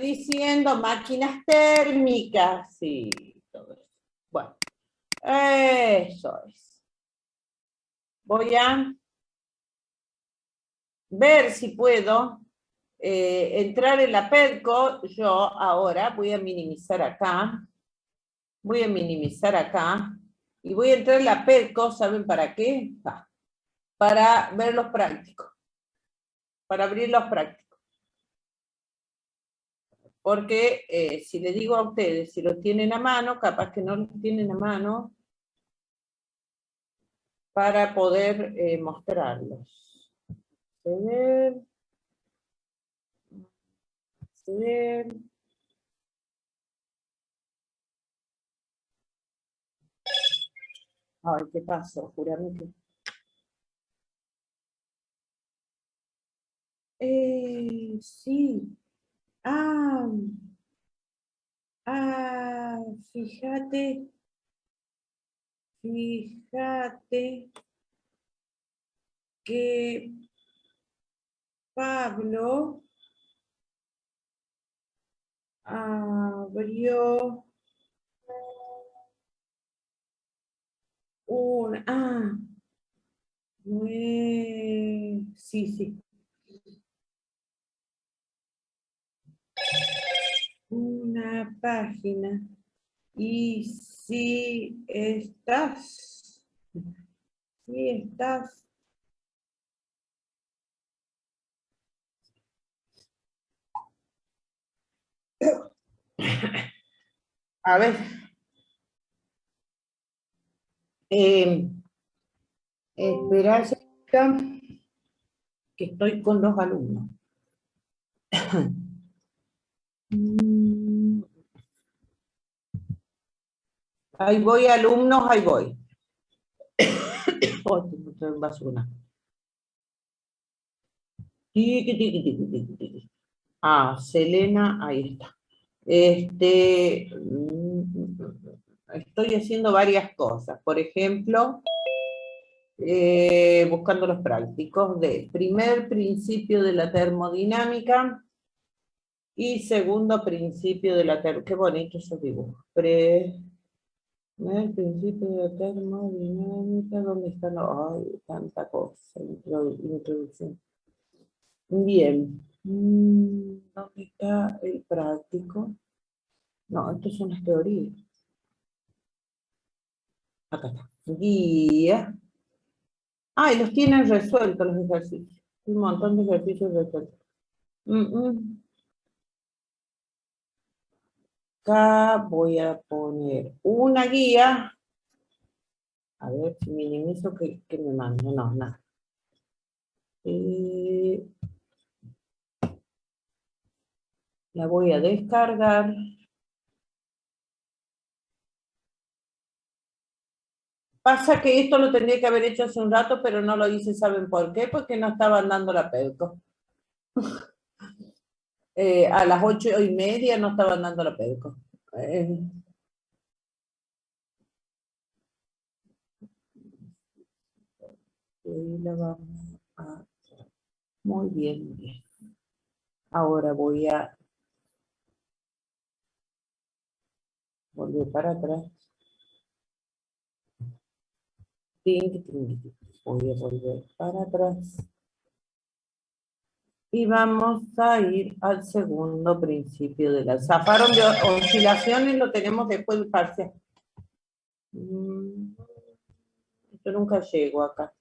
diciendo, máquinas térmicas, sí, todo eso. Bueno, eso es. Voy a ver si puedo entrar en la PEDCO. Yo ahora voy a minimizar acá. Voy a minimizar acá. Y voy a entrar en la PEDCO, ¿saben para qué? Para ver los prácticos. Para abrir los prácticos. Porque si les digo a ustedes, si los tienen a mano, capaz que no los tienen a mano, para poder mostrarlos. Acceder. Ay, ¿qué pasó? Jurame que... sí. Ah, fíjate que Pablo abrió un... sí, sí. Una página. Y si estás a ver, esperá, que estoy con los alumnos. Ahí voy, alumnos, ahí voy. Oh, basura. Selena, ahí está. Estoy haciendo varias cosas. Por ejemplo, buscando los prácticos de primer principio de la termodinámica y segundo principio de la termodinámica. Qué bonito esos dibujos. Primer principio de la termodinámica, ¿dónde están? Ay, tanta cosa. Introducción. Bien. ¿Dónde está el práctico? No, esto son las teorías. Acá está. Guía. Y los tienen resueltos los ejercicios. Un montón de ejercicios resueltos. Acá voy a poner una guía. A ver si minimizo que me mando. No, nada. La voy a descargar. Pasa que esto lo tendría que haber hecho hace un rato, pero no lo hice, ¿saben por qué? Porque no estaban dando la PEDCO. A las 8:30 no estaban dando la PEDCO. La vamos a... Muy bien, muy bien. Ahora voy a volver para atrás. Voy a volver para atrás. Y vamos a ir al segundo principio de la... Zafaron de oscilaciones, lo tenemos después del parcial. Esto nunca llego acá.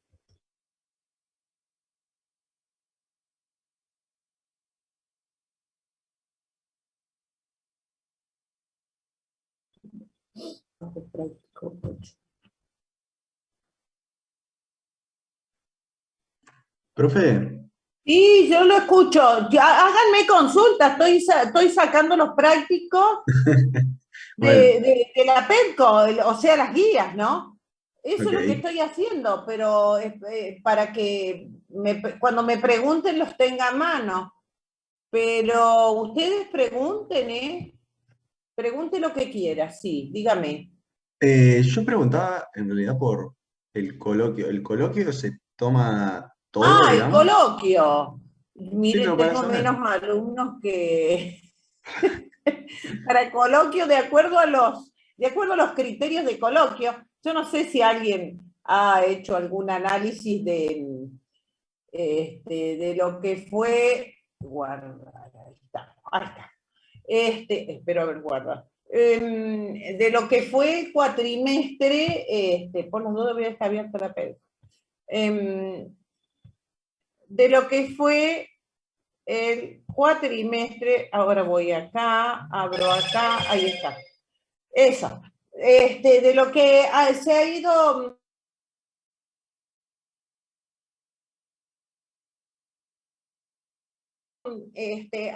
Práctico 8. Profe. Sí, yo lo escucho. Háganme consulta, estoy sacando los prácticos Bueno, de la PEDCO, o sea, las guías, ¿no? Eso es lo que ok. estoy haciendo, pero para que cuando me pregunten los tenga a mano. Pero ustedes pregunten, Pregunte lo que quiera, sí, dígame. Yo preguntaba en realidad por el coloquio. ¿El coloquio se toma todo, El digamos? coloquio. Sí, Miren, pero para tengo saber. menos alumnos que... Para coloquio de acuerdo a los criterios de coloquio. Yo no sé si alguien ha hecho algún análisis de lo que fue, guarda, ahí está. Espero haber guardado. De lo que fue el cuatrimestre, por los dos voy a estar abierta la PDF. De lo que fue el cuatrimestre, ahora voy acá, abro acá, ahí está. Eso. De lo que se ha ido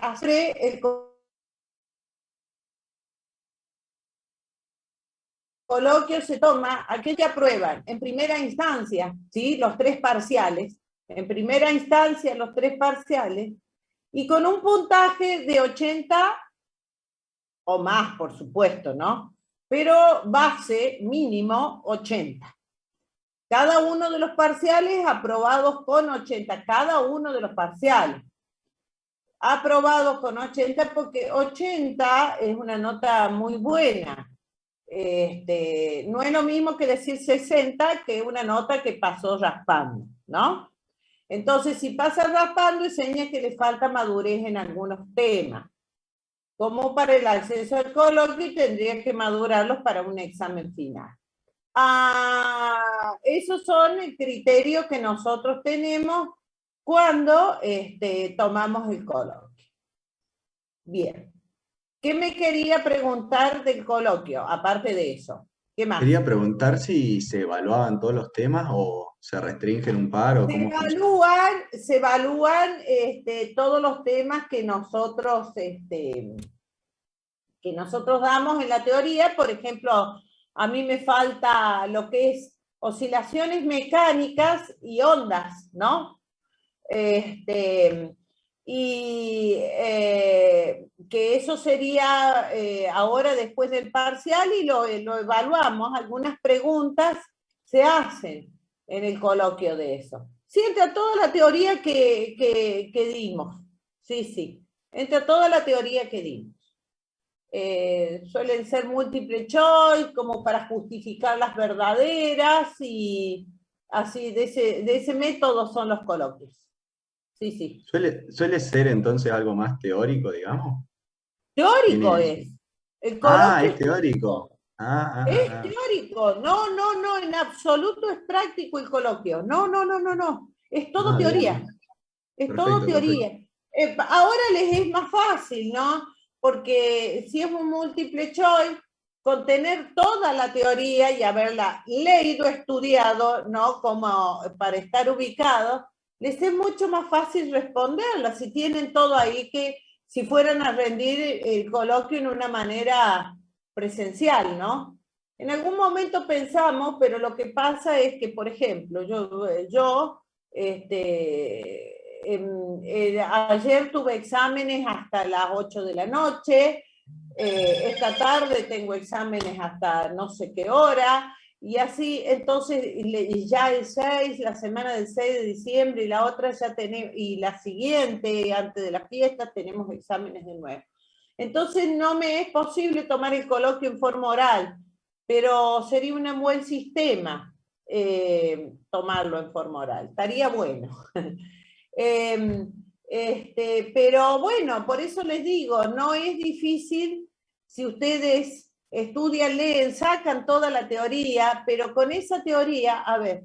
hacer el coloquio, se toma aquella prueba en primera instancia, ¿sí? Los 3 parciales, en primera instancia los 3 parciales, y con un puntaje de 80 o más, por supuesto, ¿no? Pero base mínimo 80. Cada uno de los parciales aprobados con 80, cada uno de los parciales. Aprobados con 80 porque 80 es una nota muy buena. No es lo mismo que decir 60, que una nota que pasó raspando, ¿no? Entonces, si pasa raspando, es señal que le falta madurez en algunos temas. Como para el acceso al coloquio, tendría que madurarlos para un examen final. Esos son el criterio que nosotros tenemos cuando tomamos el coloquio. Bien. ¿Qué me quería preguntar del coloquio, aparte de eso? ¿Qué más? Quería preguntar si se evaluaban todos los temas o se restringen un par o cómo funciona. Se evalúan todos los temas que nosotros damos en la teoría. Por ejemplo, a mí me falta lo que es oscilaciones mecánicas y ondas, ¿no? Que eso sería ahora después del parcial y lo evaluamos. Algunas preguntas se hacen en el coloquio de eso. Sí, entre toda la teoría que dimos. Sí, entre toda la teoría que dimos. Suelen ser múltiple choice, como para justificar las verdaderas, y así, de ese método son los coloquios. Sí. ¿Suele ser entonces algo más teórico, digamos? Teórico es. El Es teórico. Es teórico. No, en absoluto es práctico el coloquio. No. Es todo teoría. Bien. Es Perfecto, todo teoría. Ahora les es más fácil, ¿no? Porque si es un múltiple choice, con tener toda la teoría y haberla leído, estudiado, ¿no? Como para estar ubicado, les es mucho más fácil responderla, si tienen todo ahí, que si fueran a rendir el coloquio en una manera presencial, ¿no? En algún momento pensamos, pero lo que pasa es que, por ejemplo, ayer tuve exámenes hasta las 8 de la noche, esta tarde tengo exámenes hasta no sé qué hora, y así, entonces, ya el 6, la semana del 6 de diciembre, y la otra ya tenemos, y la siguiente, antes de la fiesta, tenemos exámenes de nuevo. Entonces no me es posible tomar el coloquio en forma oral, pero sería un buen sistema tomarlo en forma oral, estaría bueno. Pero bueno, por eso les digo, no es difícil si ustedes estudian, leen, sacan toda la teoría, pero con esa teoría, a ver,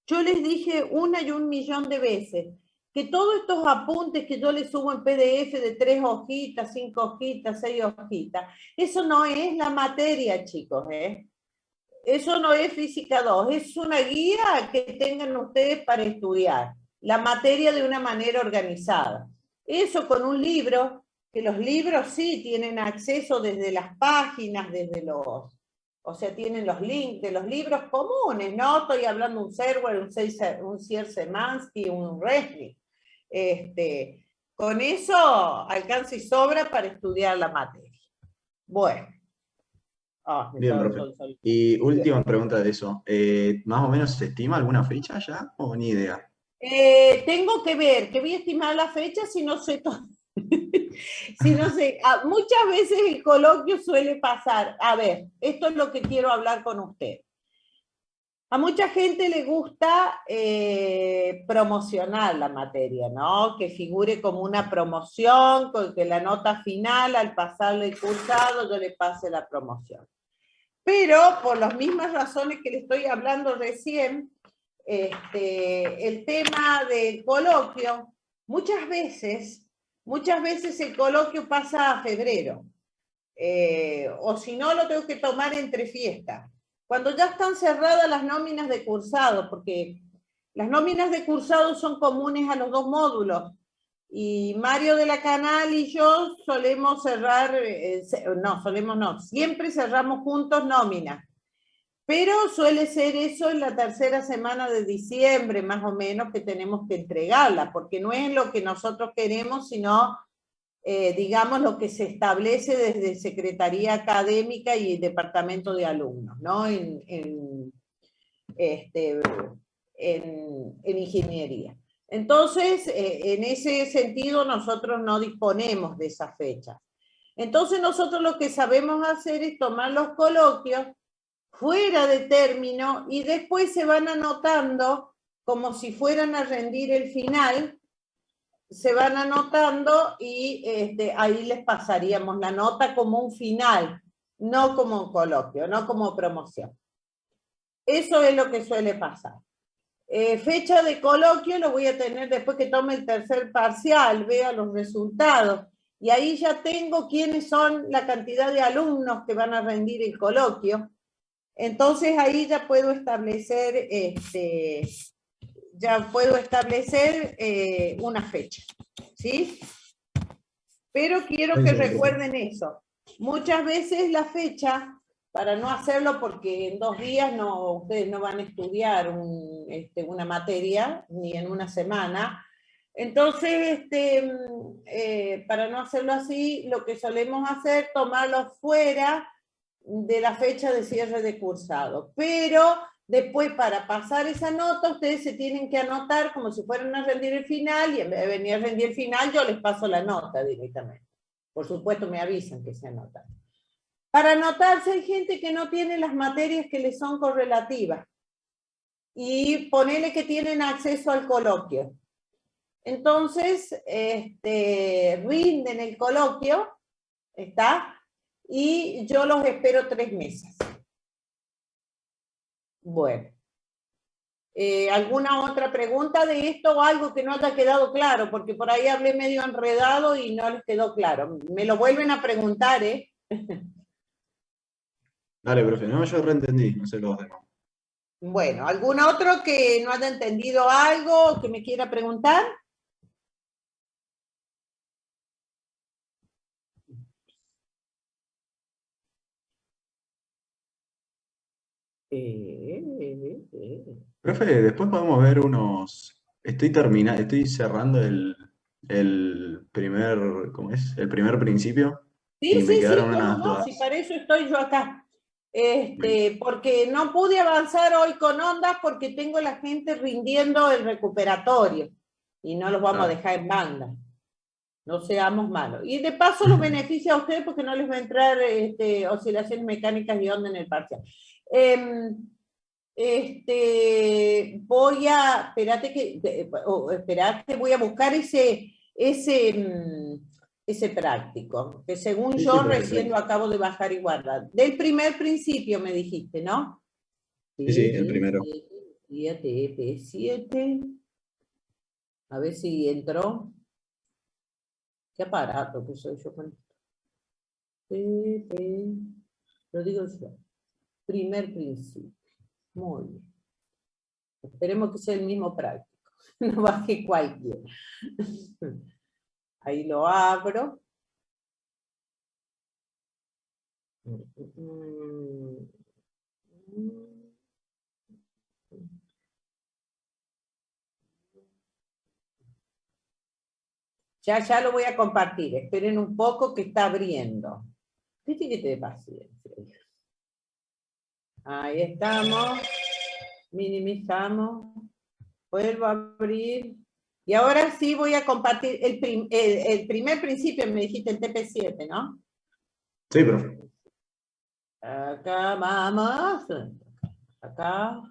yo les dije 1.000.000 de veces que todos estos apuntes que yo les subo en PDF de 3 hojitas, 5 hojitas, 6 hojitas, eso no es la materia, chicos, Eso no es física 2, es una guía que tengan ustedes para estudiar la materia de una manera organizada. Eso con un libro, que los libros sí tienen acceso desde las páginas, o sea, tienen los links de los libros comunes, no estoy hablando de un Serwer, un Cierce-Mansky, un Resnick. Con eso alcanza y sobra para estudiar la materia. Bueno. Bien, perfecto. Y última pregunta de eso. ¿Más o menos se estima alguna fecha ya o ni idea? Tengo que ver, que voy a estimar la fecha si no sé todo. Si no sé, muchas veces el coloquio suele pasar. A ver, esto es lo que quiero hablar con usted. A mucha gente le gusta promocionar la materia, ¿no? Que figure como una promoción, con que la nota final, al pasarle el cursado, yo le pase la promoción. Pero, por las mismas razones que le estoy hablando recién, el tema del coloquio, muchas veces el coloquio pasa a febrero. O si no, lo tengo que tomar entre fiestas. Cuando ya están cerradas las nóminas de cursado, porque las nóminas de cursado son comunes a los dos módulos, y Mario de la Canal y yo solemos cerrar, siempre cerramos juntos nóminas, pero suele ser eso en la tercera semana de diciembre, más o menos, que tenemos que entregarla, porque no es lo que nosotros queremos, sino digamos, lo que se establece desde Secretaría Académica y el Departamento de Alumnos, ¿no? En ingeniería. Entonces, en ese sentido, nosotros no disponemos de esa fecha. Entonces, nosotros lo que sabemos hacer es tomar los coloquios fuera de término y después se van anotando como si fueran a rendir el final, se van anotando y ahí les pasaríamos la nota como un final, no como un coloquio, no como promoción. Eso es lo que suele pasar. Fecha de coloquio lo voy a tener después que tome el tercer parcial, vea los resultados, y ahí ya tengo quiénes son la cantidad de alumnos que van a rendir el coloquio. Entonces ahí ya puedo establecer una fecha, ¿sí? Pero quiero que recuerden eso. Muchas veces la fecha, para no hacerlo porque en 2 días ustedes no van a estudiar una materia, ni en una semana, entonces, para no hacerlo así, lo que solemos hacer es tomarlo fuera de la fecha de cierre de cursado. Pero después, para pasar esa nota, ustedes se tienen que anotar como si fueran a rendir el final, y en vez de venir a rendir el final, yo les paso la nota directamente. Por supuesto, me avisan que se anotan. Para anotarse hay gente que no tiene las materias que les son correlativas. Y ponele que tienen acceso al coloquio. Entonces, rinden el coloquio, ¿está? Y yo los espero 3 meses. Bueno. ¿Alguna otra pregunta de esto o algo que no haya quedado claro? Porque por ahí hablé medio enredado y no les quedó claro. Me lo vuelven a preguntar, ¿eh? Dale, profe. No, yo reentendí, no sé los demás. Bueno, ¿algún otro que no haya entendido algo, que me quiera preguntar? Profe, después podemos ver unos. Estoy cerrando el primer, ¿cómo es? El primer principio. Sí, Y me sí, quedaron cómo unas no, dudas. si para eso estoy yo acá. Porque no pude avanzar hoy con Ondas porque tengo la gente rindiendo el recuperatorio y no los vamos a dejar en banda. No seamos malos. Y de paso los beneficia a ustedes porque no les va a entrar oscilaciones mecánicas y onda en el parcial. Voy a buscar ese práctico, que según Sí, yo profe, recién lo acabo de bajar y guardar. Del primer principio me dijiste, ¿no? sí, el primero. 7. A ver si entró. Qué aparato que soy yo con esto. Lo digo yo. Primer principio. Muy bien. Esperemos que sea el mismo práctico. No baje cualquiera. Ahí lo abro. Ya lo voy a compartir. Esperen un poco que está abriendo. Viste que te dé paciencia. Ahí estamos. Minimizamos. Vuelvo a abrir. Y ahora sí voy a compartir el primer principio, me dijiste el TP7, ¿no? Sí, profe. Acá vamos. Acá.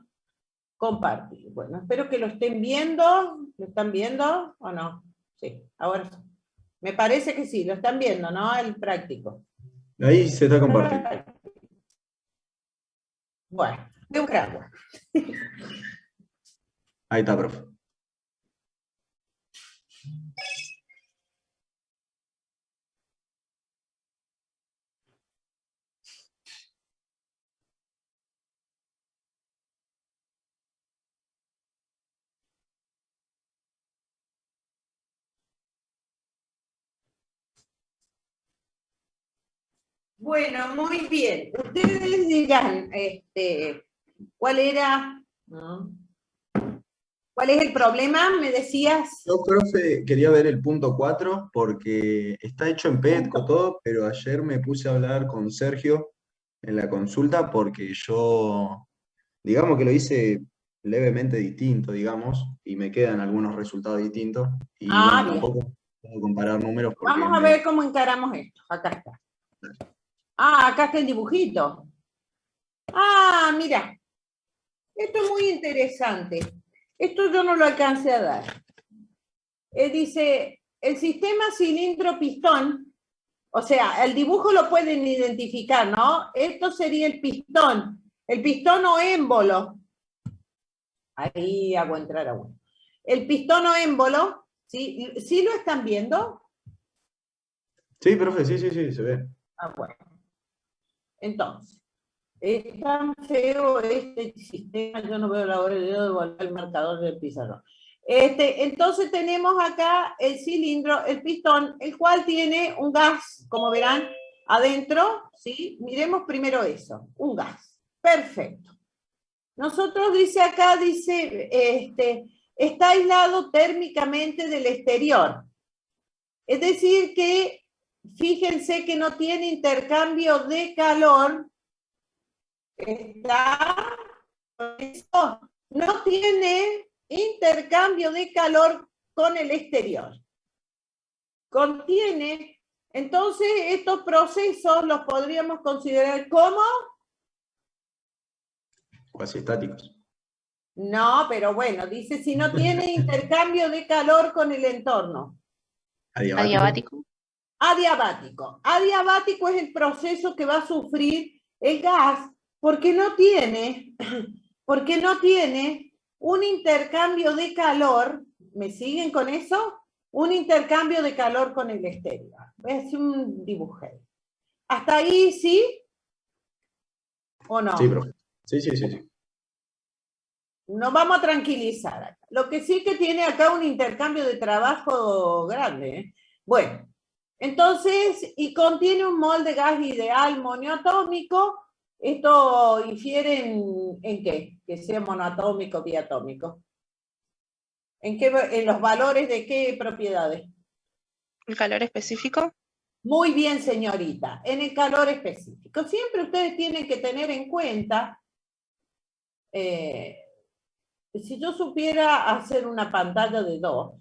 Compartir. Bueno, espero que lo estén viendo. ¿Lo están viendo o no? Sí, ahora sí. Me parece que sí, lo están viendo, ¿no? El práctico. Ahí se está compartiendo. Bueno, voy a buscar agua. Ahí está, profe. Bueno, muy bien. Ustedes dirán, ¿cuál era? ¿No? ¿Cuál es el problema? Me decías. Yo, profe, quería ver el punto 4 porque está hecho en Petco todo, pero ayer me puse a hablar con Sergio en la consulta porque yo, digamos que lo hice levemente distinto, digamos, y me quedan algunos resultados distintos. Y bueno, Bien. tampoco puedo comparar números porque Vamos a ver cómo encaramos esto. Acá está. Acá está el dibujito. Mira. Esto es muy interesante. Esto yo no lo alcancé a dar. Dice, el sistema cilindro-pistón, o sea, el dibujo lo pueden identificar, ¿no? Esto sería el pistón o émbolo. Ahí hago entrar a uno. El pistón o émbolo, ¿sí? ¿Sí lo están viendo? Sí, profe, sí, se ve. Bueno. Entonces, es tan feo este sistema, yo no veo la hora de devolver el marcador del pizarrón. Entonces tenemos acá el cilindro, el pistón, el cual tiene un gas, como verán, adentro, ¿sí? Miremos primero eso, un gas. Perfecto. Nosotros dice acá, está aislado térmicamente del exterior. Es decir que, fíjense que no tiene intercambio de calor. No tiene intercambio de calor con el exterior. Contiene, entonces estos procesos los podríamos considerar como cuasi estáticos. No, pero bueno, dice si no tiene intercambio de calor con el entorno. Adiabático. Adiabático. Adiabático es el proceso que va a sufrir el gas porque no tiene un intercambio de calor. ¿Me siguen con eso? Un intercambio de calor con el exterior. Voy a hacer un dibujo. ¿Hasta ahí sí? ¿O no? Sí, profe. Sí. Nos vamos a tranquilizar acá. Lo que sí que tiene acá un intercambio de trabajo grande, ¿eh? Bueno, entonces, y contiene un mol de gas ideal monoatómico. ¿Esto infiere en qué? Que sea monoatómico, biatómico. ¿En los valores de qué propiedades? ¿El calor específico? Muy bien, señorita. En el calor específico. Siempre ustedes tienen que tener en cuenta, si yo supiera hacer una pantalla de 2,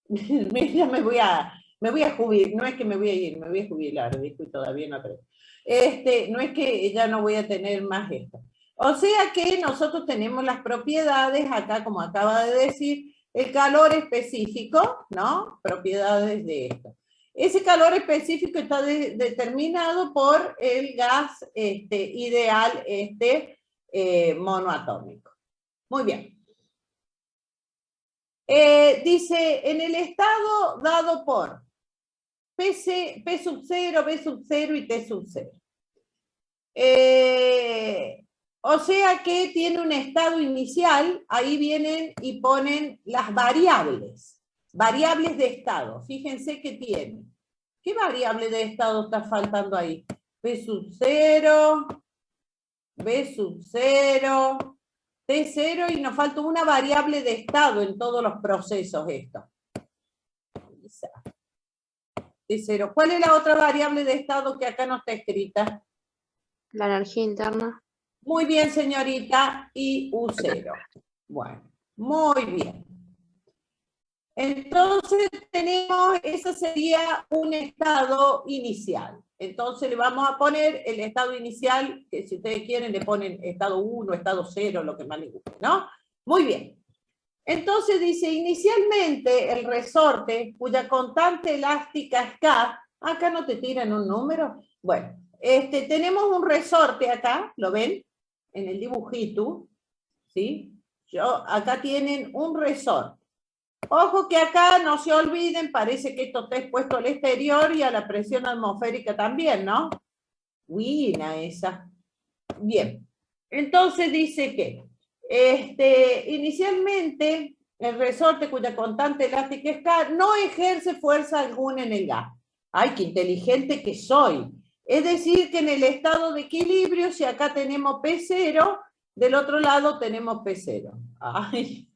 ya me voy a jubilar, no es que me voy a ir, me voy a jubilar, ¿viste? Todavía no aprendo. No es que ya no voy a tener más esto. O sea que nosotros tenemos las propiedades, acá como acaba de decir, el calor específico, ¿no? Propiedades de esto. Ese calor específico está determinado por el gas ideal monoatómico. Muy bien. Dice, en el estado dado por P sub 0, B sub 0 y T sub 0. O sea que tiene un estado inicial, ahí vienen y ponen las variables de estado. Fíjense que tiene. ¿Qué variable de estado está faltando ahí? P sub 0, B sub 0, T0 y nos falta una variable de estado en todos los procesos esto. T0. ¿Cuál es la otra variable de estado que acá no está escrita? La energía interna. Muy bien, señorita, y U0. Bueno, muy bien. Entonces tenemos, ese sería un estado inicial. Entonces le vamos a poner el estado inicial, que si ustedes quieren le ponen estado 1, estado 0, lo que más les guste, ¿no? Muy bien. Entonces dice, inicialmente el resorte, cuya constante elástica es K, acá no te tiran un número. Bueno, tenemos un resorte acá, ¿lo ven? En el dibujito, ¿sí? Acá tienen un resorte. Ojo que acá no se olviden, parece que esto está expuesto al exterior y a la presión atmosférica también, ¿no? Buena esa. Bien, entonces dice que inicialmente el resorte cuya constante elástica es K no ejerce fuerza alguna en el gas. ¡Ay, qué inteligente que soy! Es decir, que en el estado de equilibrio, si acá tenemos P0, del otro lado tenemos P0. ¡Ay!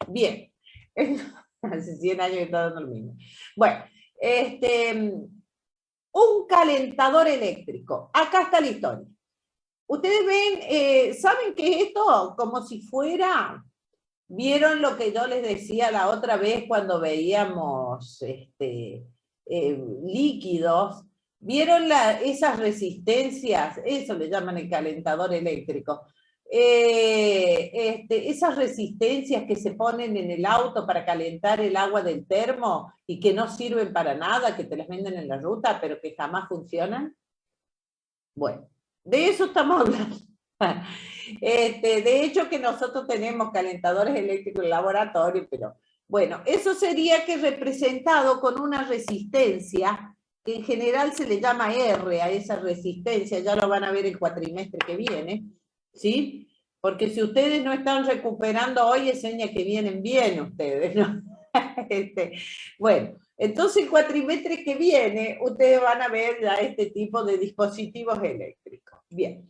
Bien. Hace 100 años que está dando lo mismo. Bueno, un calentador eléctrico. Acá está la historia. Ustedes ven, ¿saben qué es esto? Como si fuera, ¿vieron lo que yo les decía la otra vez cuando veíamos líquidos? ¿Vieron esas resistencias? Eso le llaman el calentador eléctrico. Esas resistencias que se ponen en el auto para calentar el agua del termo y que no sirven para nada, que te las venden en la ruta, pero que jamás funcionan. Bueno, de eso estamos hablando. De hecho que nosotros tenemos calentadores eléctricos en el laboratorio, pero bueno, eso sería que representado con una resistencia, que en general se le llama R a esa resistencia, ya lo van a ver el cuatrimestre que viene, ¿sí? Porque si ustedes no están recuperando hoy, es seña que vienen bien ustedes, ¿no? Bueno, entonces el cuatrimestre que viene, ustedes van a ver ya este tipo de dispositivos eléctricos. Bien.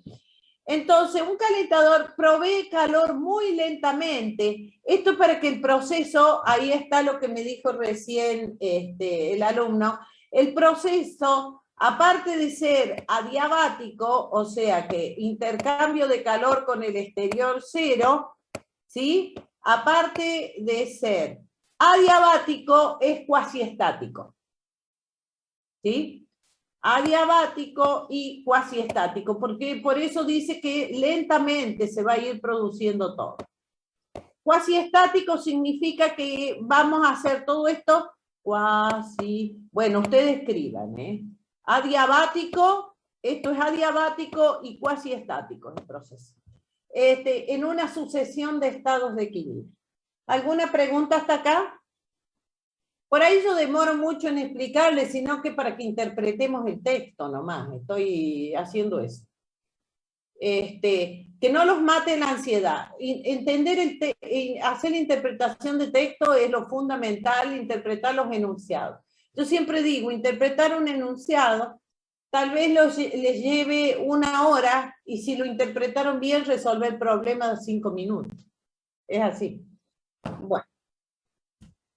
Entonces, un calentador provee calor muy lentamente. Esto para que el proceso, ahí está lo que me dijo recién el alumno, el proceso, aparte de ser adiabático, o sea que intercambio de calor con el exterior cero, ¿sí? Aparte de ser adiabático, es cuasiestático. ¿Sí? Adiabático y cuasiestático, porque por eso dice que lentamente se va a ir produciendo todo. Cuasiestático significa que vamos a hacer todo esto bueno, ustedes escriban, Adiabático, esto es adiabático y cuasiestático el proceso. En una sucesión de estados de equilibrio. ¿Alguna pregunta hasta acá? Por ahí yo demoro mucho en explicarles, sino que para que interpretemos el texto nomás, estoy haciendo eso. Que no los mate la ansiedad. Entender hacer la interpretación de texto es lo fundamental, interpretar los enunciados. Yo siempre digo, interpretar un enunciado tal vez les lleve 1 hora y si lo interpretaron bien, resolver el problema en 5 minutos. Es así. Bueno,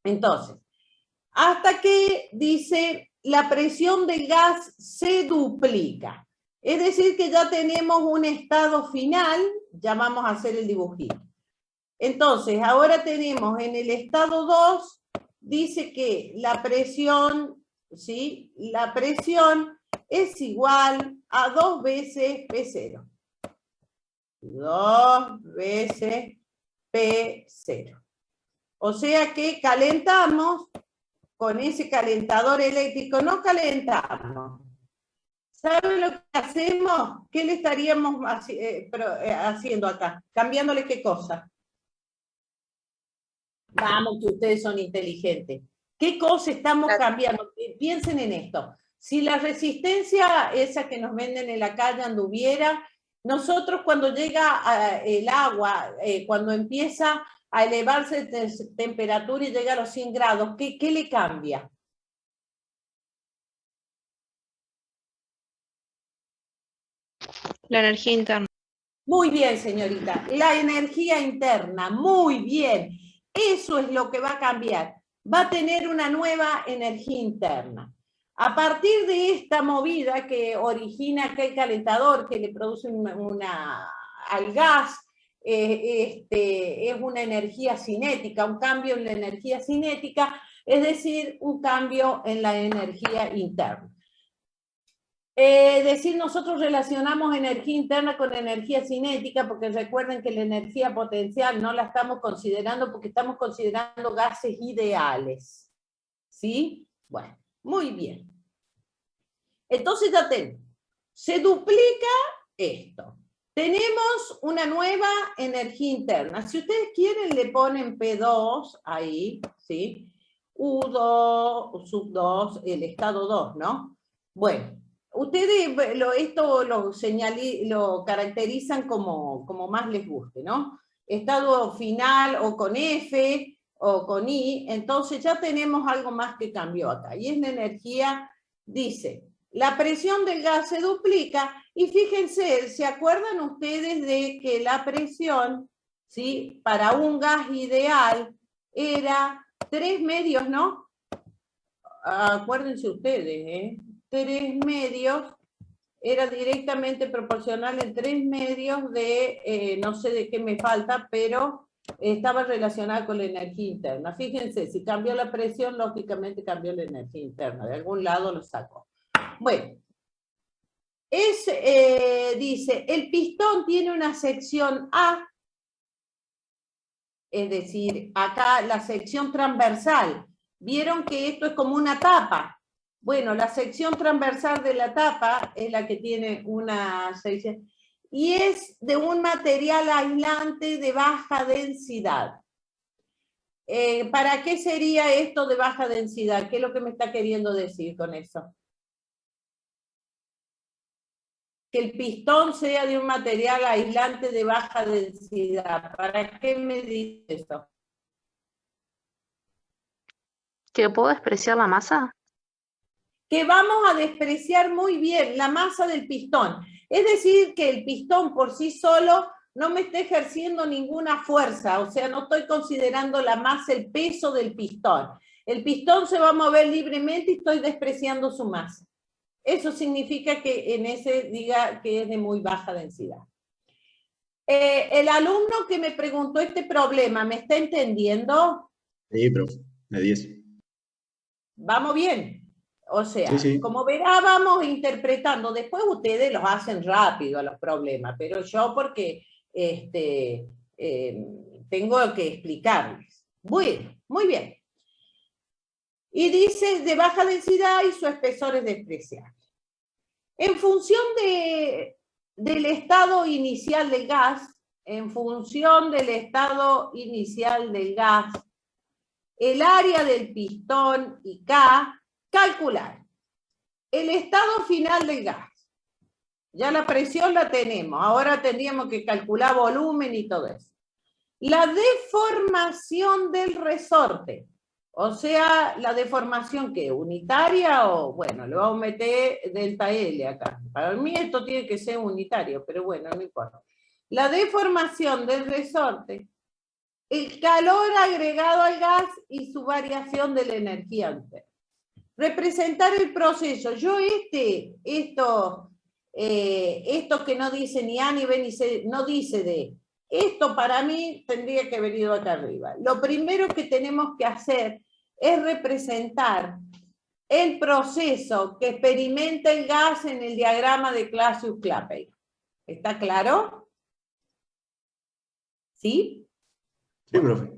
entonces, hasta que dice la presión del gas se duplica. Es decir que ya tenemos un estado final, ya vamos a hacer el dibujito. Entonces, ahora tenemos en el estado 2, dice que la presión, ¿sí? La presión es igual a 2 veces P0. 2 veces P0. O sea que calentamos. Con ese calentador eléctrico no calentamos. ¿Saben lo que hacemos? ¿Qué le estaríamos haciendo acá? ¿Cambiándole qué cosa? Vamos, que ustedes son inteligentes. ¿Qué cosa estamos cambiando? Piensen en esto. Si la resistencia esa que nos venden en la calle anduviera, nosotros cuando llega el agua, cuando empieza a elevarse de temperatura y llega a los 100 grados, ¿qué le cambia? La energía interna. Muy bien, señorita. La energía interna, muy bien. Eso es lo que va a cambiar. Va a tener una nueva energía interna. A partir de esta movida que origina aquel calentador que le produce al gas, es una energía cinética, un cambio en la energía cinética, es decir, un cambio en la energía interna. Decir, nosotros relacionamos energía interna con energía cinética, porque recuerden que la energía potencial no la estamos considerando porque estamos considerando gases ideales. ¿Sí? Bueno, muy bien. Entonces ya tenemos. Se duplica esto. Tenemos una nueva energía interna. Si ustedes quieren, le ponen P2 ahí, ¿sí? U2, sub 2, el estado 2, ¿no? Bueno, ustedes esto lo caracterizan como más les guste, ¿no? Estado final o con F o con I, entonces ya tenemos algo más que cambió acá. Y es la energía, dice, la presión del gas se duplica y fíjense, ¿se acuerdan ustedes de que la presión, ¿sí? Para un gas ideal era 3 medios, ¿no? Acuérdense ustedes, ¿eh? 3 medios era directamente proporcional en 3 medios de, no sé de qué me falta, pero estaba relacionada con la energía interna. Fíjense, si cambió la presión, lógicamente cambió la energía interna. De algún lado lo sacó. Bueno, dice, el pistón tiene una sección A, es decir, acá la sección transversal. Vieron que esto es como una tapa. Bueno, la sección transversal de la tapa es la que tiene una sección, y es de un material aislante de baja densidad. ¿Para qué sería esto de baja densidad? ¿Qué es lo que me está queriendo decir con eso? Que el pistón sea de un material aislante de baja densidad. ¿Para qué me dice esto? ¿Que puedo despreciar la masa? Que vamos a despreciar muy bien la masa del pistón. Es decir, que el pistón por sí solo no me está ejerciendo ninguna fuerza, o sea, no estoy considerando la masa, el peso del pistón. El pistón se va a mover libremente y estoy despreciando su masa. Eso significa que en ese diga que es de muy baja densidad. El alumno que me preguntó este problema, ¿me está entendiendo? Sí, profe, de 10. Vamos bien. O sea, Sí, sí. como verá, vamos interpretando. Después ustedes los hacen rápido a los problemas, pero yo porque tengo que explicarles. Bueno, muy bien. Y dice de baja densidad y su espesor es despreciable. En función del estado inicial del gas, el área del pistón y K, calcular el estado final del gas. Ya la presión la tenemos, ahora tendríamos que calcular volumen y todo eso. La deformación del resorte, o sea, la deformación que unitaria o, bueno, le vamos a meter delta L acá. Para mí esto tiene que ser unitario, pero bueno, no importa. La deformación del resorte, el calor agregado al gas y su variación de la energía interna. Representar el proceso. Yo esto que no dice ni A ni B ni C, no dice D. Esto para mí tendría que haber ido acá arriba. Lo primero que tenemos que hacer es representar el proceso que experimenta el gas en el diagrama de Clausius-Clapeyron. ¿Está claro? ¿Sí? Sí, profe.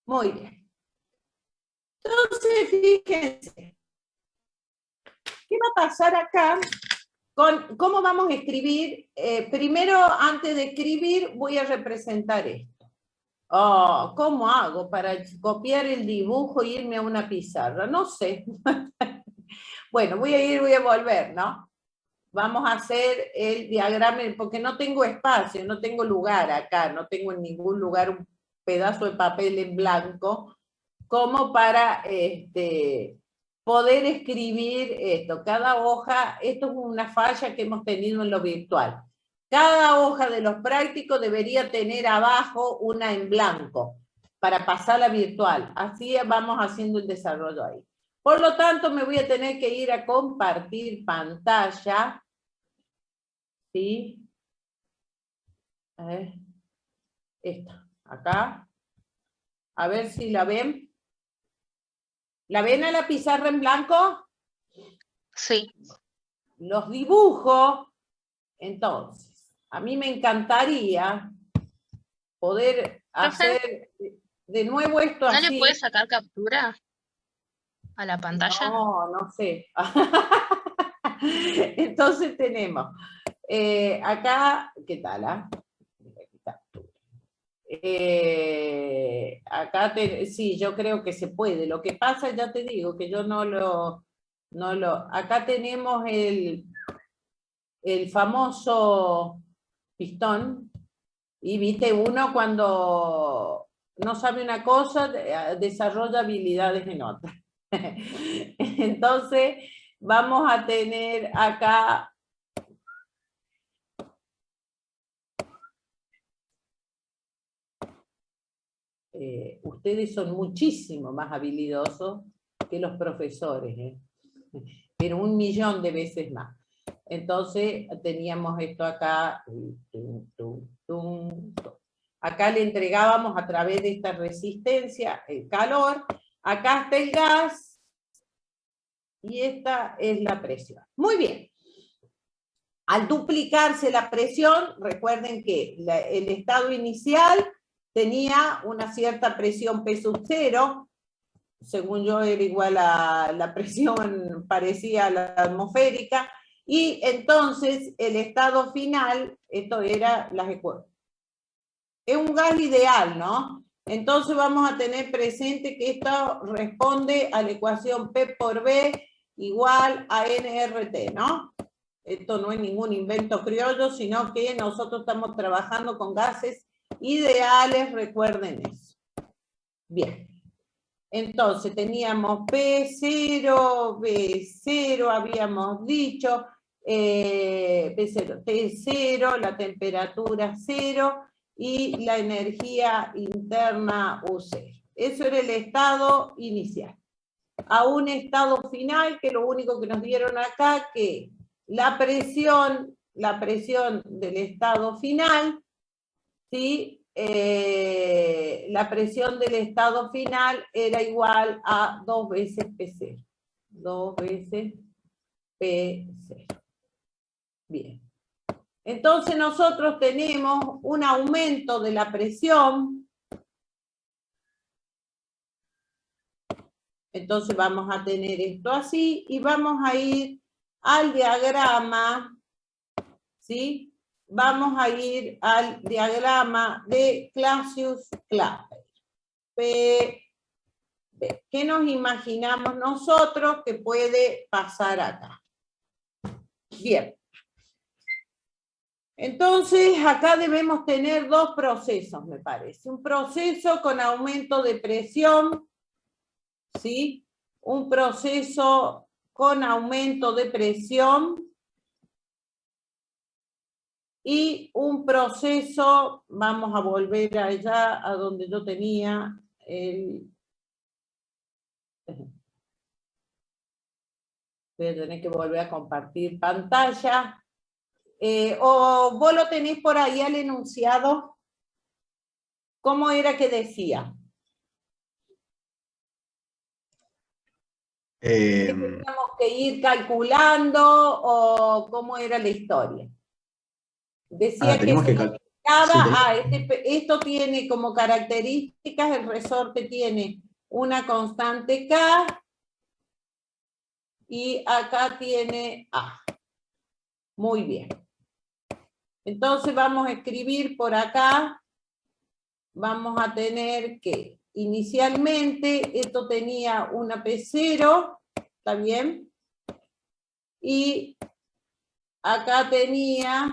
Muy bien. Entonces, fíjense, ¿qué va a pasar acá? ¿Cómo vamos a escribir? Primero, antes de escribir, voy a representar esto. Oh, ¿cómo hago para copiar el dibujo e irme a una pizarra? No sé. Bueno, voy a volver, ¿no? Vamos a hacer el diagrama, porque no tengo espacio, no tengo lugar acá, no tengo en ningún lugar un pedazo de papel en blanco como para poder escribir esto. Cada hoja, esto es una falla que hemos tenido en lo virtual. Cada hoja de los prácticos debería tener abajo una en blanco para pasarla virtual. Así vamos haciendo el desarrollo ahí. Por lo tanto, me voy a tener que ir a compartir pantalla. ¿Sí? A ver. esta, acá. A ver si la ven. ¿La ven a la pizarra en blanco? Sí. Los dibujo. Entonces, a mí me encantaría poder Profe, hacer de nuevo esto ¿no le así. puede sacar captura a la pantalla? No, no sé. Entonces tenemos acá, ¿qué tal? Acá sí, yo creo que se puede. Lo que pasa, ya te digo, que yo acá tenemos el famoso pistón, y viste, uno cuando no sabe una cosa, desarrolla habilidades en otra. Entonces, vamos a tener acá ustedes son muchísimo más habilidosos que los profesores, pero 1.000.000 de veces más. Entonces teníamos esto acá, acá le entregábamos a través de esta resistencia el calor, acá está el gas y esta es la presión. Muy bien. Al duplicarse la presión, recuerden que el estado inicial tenía una cierta presión P sub 0, según yo era igual a la presión parecida a la atmosférica, y entonces el estado final, esto era las ecuaciones. Es un gas ideal, ¿no? Entonces vamos a tener presente que esto responde a la ecuación P por B igual a nRT, ¿no? Esto no es ningún invento criollo, sino que nosotros estamos trabajando con gases ideales, recuerden eso. Bien. Entonces teníamos P0, B0, habíamos dicho, P0, T0, la temperatura 0 y la energía interna U0. Eso era el estado inicial. A un estado final, que lo único que nos dieron acá, que la presión del estado final, ¿sí? La presión del estado final era igual a 2 veces P0. 2 veces P0. Bien. Entonces nosotros tenemos un aumento de la presión. Entonces vamos a tener esto así y vamos a ir al diagrama, ¿sí? Vamos a ir al diagrama de Clausius-Clapeyron. ¿Qué nos imaginamos nosotros que puede pasar acá? Bien. Entonces, acá debemos tener dos procesos, me parece. Un proceso con aumento de presión, ¿sí? Un proceso con aumento de presión y un proceso, vamos a volver allá a donde yo tenía el... Voy a tener que volver a compartir pantalla. ¿O vos lo tenés por ahí al enunciado? ¿Cómo era que decía? ¿Que teníamos que ir calculando o cómo era la historia? Decía que se indicaba, esto tiene como características, el resorte tiene una constante K y acá tiene A. Muy bien. Entonces vamos a escribir por acá, vamos a tener que inicialmente esto tenía una P0, ¿está bien? Y acá tenía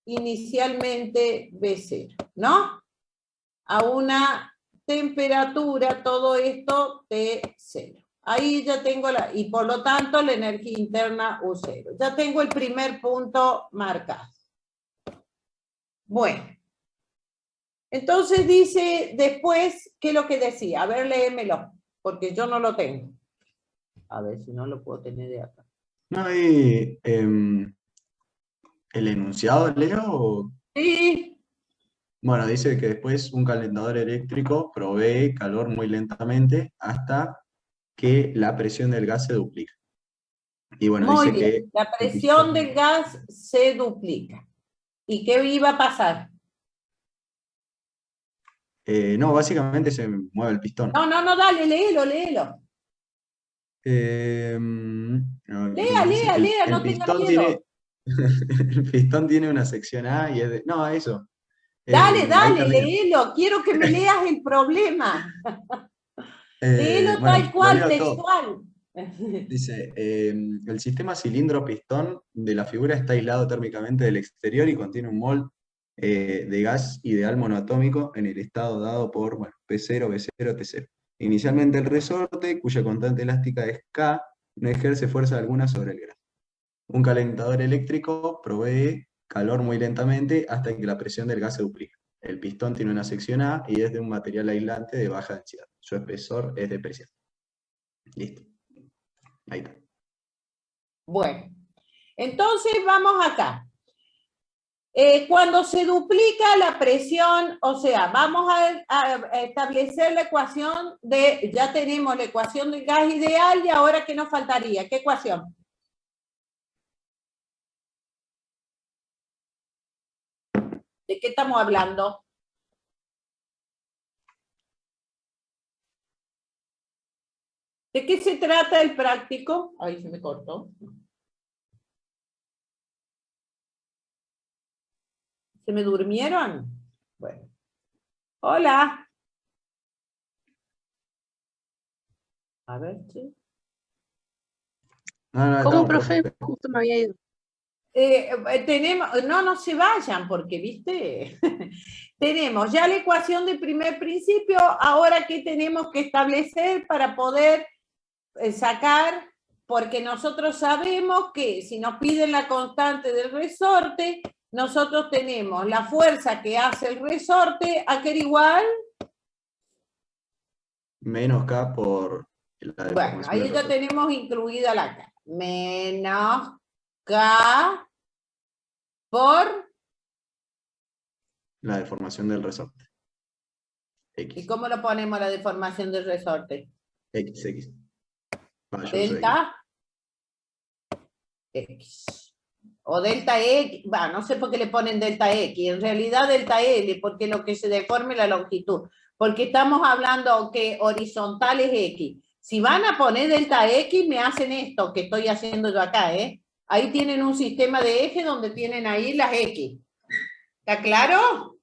inicialmente B0, ¿no? A una temperatura, todo esto T0. Ahí ya tengo y por lo tanto la energía interna U0. Ya tengo el primer punto marcado. Bueno. Entonces dice después, ¿qué es lo que decía? A ver, léemelo, porque yo no lo tengo. A ver si no lo puedo tener de acá. No hay el enunciado, Leo. Sí. Bueno, dice que después un calentador eléctrico provee calor muy lentamente hasta que la presión del gas se duplica. Y bueno, Muy dice bien. que La el presión del pistón... gas se duplica. ¿Y qué iba a pasar? no, básicamente se mueve el pistón. No, dale, léelo. No, ¿qué Lea, dice? lea, lea, El no tenga pistón tiene, miedo. el pistón tiene una sección A y es de... No, eso. Ahí Dale, termina. léelo. Quiero que me leas el problema. Léelo Bueno, tal lo cual, leo todo. textual. Dice, el sistema cilindro-pistón de la figura está aislado térmicamente del exterior y contiene un mol de gas ideal monoatómico en el estado dado por P0, B0, T0. Inicialmente el resorte, cuya constante elástica es K, no ejerce fuerza alguna sobre el gas. Un calentador eléctrico provee calor muy lentamente hasta que la presión del gas se duplica. El pistón tiene una sección A y es de un material aislante de baja densidad. Su espesor es de presión. Listo. Ahí está. Bueno, entonces vamos acá. Cuando se duplica la presión, o sea, vamos a establecer la ecuación de, ya tenemos la ecuación del gas ideal y ahora ¿qué nos faltaría? ¿Qué ecuación? ¿De qué estamos hablando? ¿De qué se trata el práctico? Ay, se me cortó. ¿Se me durmieron? Bueno. Hola. A ver, sí. No, ¿Cómo, estamos profe? perfectos. Justo me había ido. No se vayan porque, viste, tenemos ya la ecuación de primer principio, ahora ¿qué tenemos que establecer para poder sacar? Porque nosotros sabemos que si nos piden la constante del resorte, nosotros tenemos la fuerza que hace el resorte, ¿a qué era igual? Menos K por la Bueno, deformación del ahí ya resorte. tenemos incluida la K. Menos K por... La deformación del resorte. ¿Y X. cómo lo ponemos la deformación del resorte? X. Yo uso X. Delta X. O delta X, no sé por qué le ponen delta X, en realidad delta L, porque lo que se deforme es la longitud. Porque estamos hablando que horizontal es X. Si van a poner delta X, me hacen esto que estoy haciendo yo acá, ¿eh? Ahí tienen un sistema de eje donde tienen ahí las X. ¿Está claro?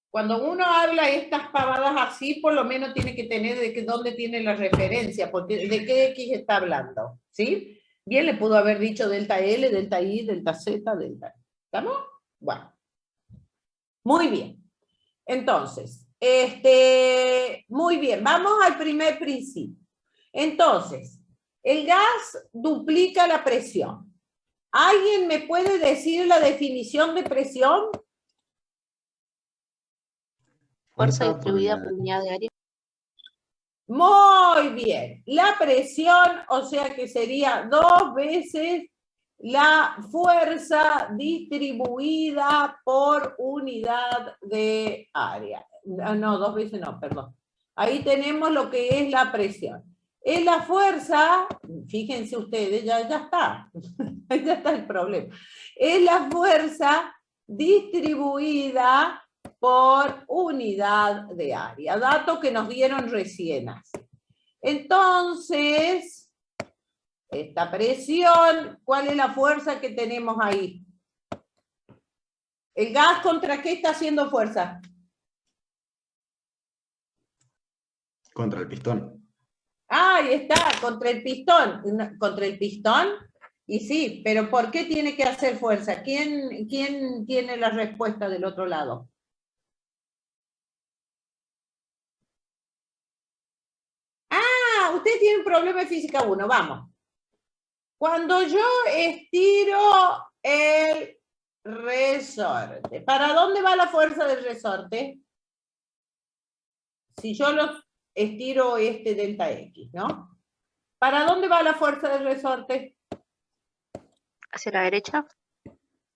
Cuando uno habla estas pavadas así, por lo menos tiene que tener de dónde tiene la referencia, porque de qué X está hablando, ¿sí? Bien, le pudo haber dicho delta L, delta I, delta Z, delta. ¿Estamos? Bueno. Muy bien. Entonces, muy bien, vamos al primer principio. Entonces, el gas duplica la presión. ¿Alguien me puede decir la definición de presión? Fuerza Fuerza por distribuida la... por unidad de área. Muy bien. La presión, o sea que sería 2 veces la fuerza distribuida por unidad de área. No, 2 veces no, perdón. Ahí tenemos lo que es la presión. Es la fuerza, fíjense ustedes, ya está. Ya está el problema. Es la fuerza distribuida por unidad de área. Dato que nos dieron recién. Entonces, esta presión, ¿cuál es la fuerza que tenemos ahí? ¿El gas contra qué está haciendo fuerza? Contra el pistón. Ahí está, contra el pistón. ¿Contra el pistón? Y sí, pero ¿por qué tiene que hacer fuerza? ¿Quién tiene la respuesta del otro lado? Ah, usted tiene un problema de física 1, vamos. Cuando yo estiro el resorte, ¿para dónde va la fuerza del resorte? Si yo lo estiro delta X, ¿no? ¿Para dónde va la fuerza del resorte? Hacia la derecha.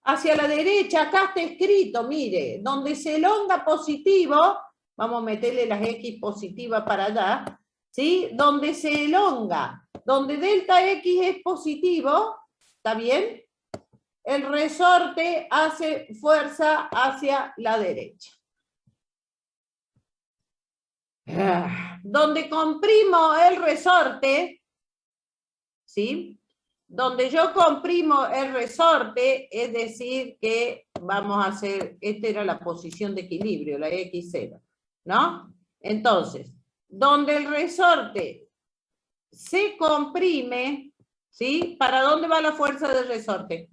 hacia la derecha, acá está escrito, mire, donde se elonga positivo, vamos a meterle las X positivas para allá, ¿sí? Donde se elonga, donde delta X es positivo, ¿está bien? El resorte hace fuerza hacia la derecha. Donde comprimo el resorte, ¿sí? Donde yo comprimo el resorte, es decir, que vamos a hacer, esta era la posición de equilibrio, la X0, ¿no? Entonces, donde el resorte se comprime, ¿sí? ¿Para dónde va la fuerza del resorte?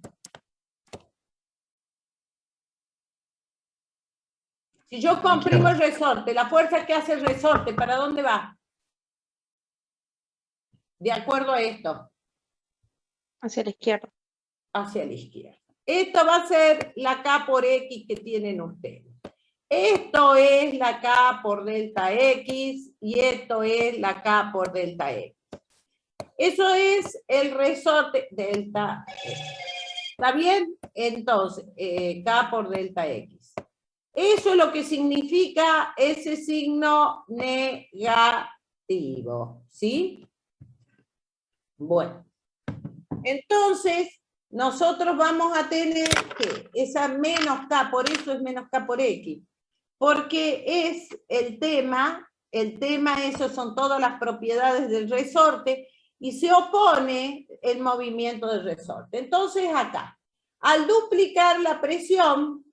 Si yo comprimo el resorte, la fuerza que hace el resorte, ¿para dónde va? De acuerdo a esto. Hacia la izquierda. Hacia la izquierda. Esto va a ser la K por X que tienen ustedes. Esto es la K por delta X y esto es la K por delta X. Eso es el resorte delta X. ¿Está bien? Entonces, K por delta X. Eso es lo que significa ese signo negativo. ¿Sí? Bueno. Entonces, nosotros vamos a tener que esa menos K, por eso es menos K por X, porque es el tema, eso son todas las propiedades del resorte, y se opone el movimiento del resorte. Entonces acá, al duplicar la presión,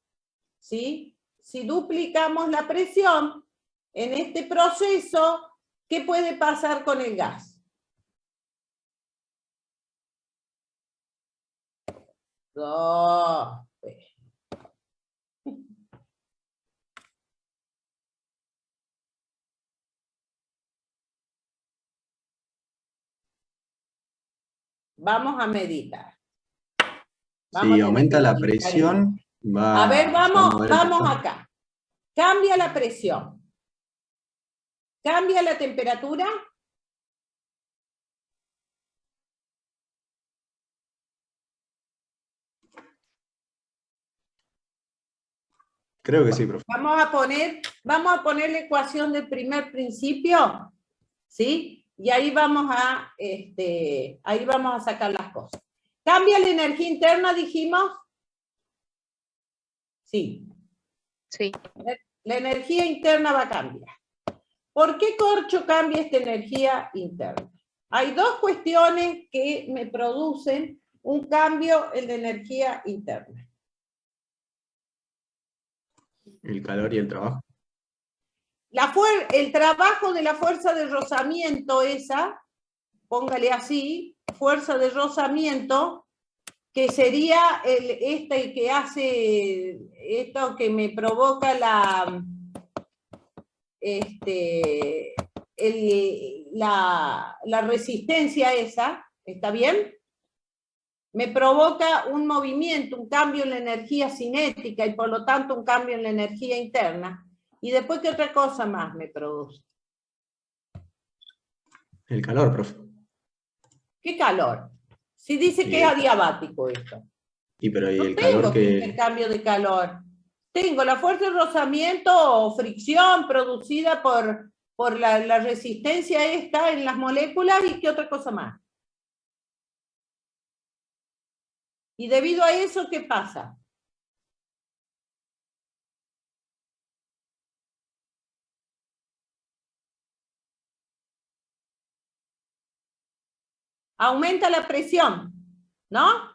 ¿sí? Si duplicamos la presión, en este proceso, ¿qué puede pasar con el gas? Vamos a meditar. Si aumenta la presión, va a ver, vamos a acá. Cambia la presión. ¿Cambia la temperatura? Creo que sí, profe. Vamos a poner la ecuación del primer principio, ¿sí? Y ahí vamos a sacar las cosas. ¿Cambia la energía interna, dijimos? Sí. Sí. La energía interna va a cambiar. ¿Por qué corcho cambia esta energía interna? Hay dos cuestiones que me producen un cambio en la energía interna. El calor y el trabajo. El trabajo de la fuerza de rozamiento esa, póngale así, fuerza de rozamiento, que sería este que hace, esto que me provoca la resistencia esa, ¿está bien? Me provoca un movimiento, un cambio en la energía cinética y por lo tanto un cambio en la energía interna. ¿Y después qué otra cosa más me produce? El calor, profe. ¿Qué calor? Si dice que es adiabático esto. Y pero no el tengo calor que... intercambio de calor. Tengo la fuerza de rozamiento o fricción producida por la resistencia esta en las moléculas y qué otra cosa más. Y debido a eso, ¿qué pasa? Aumenta la presión, ¿no?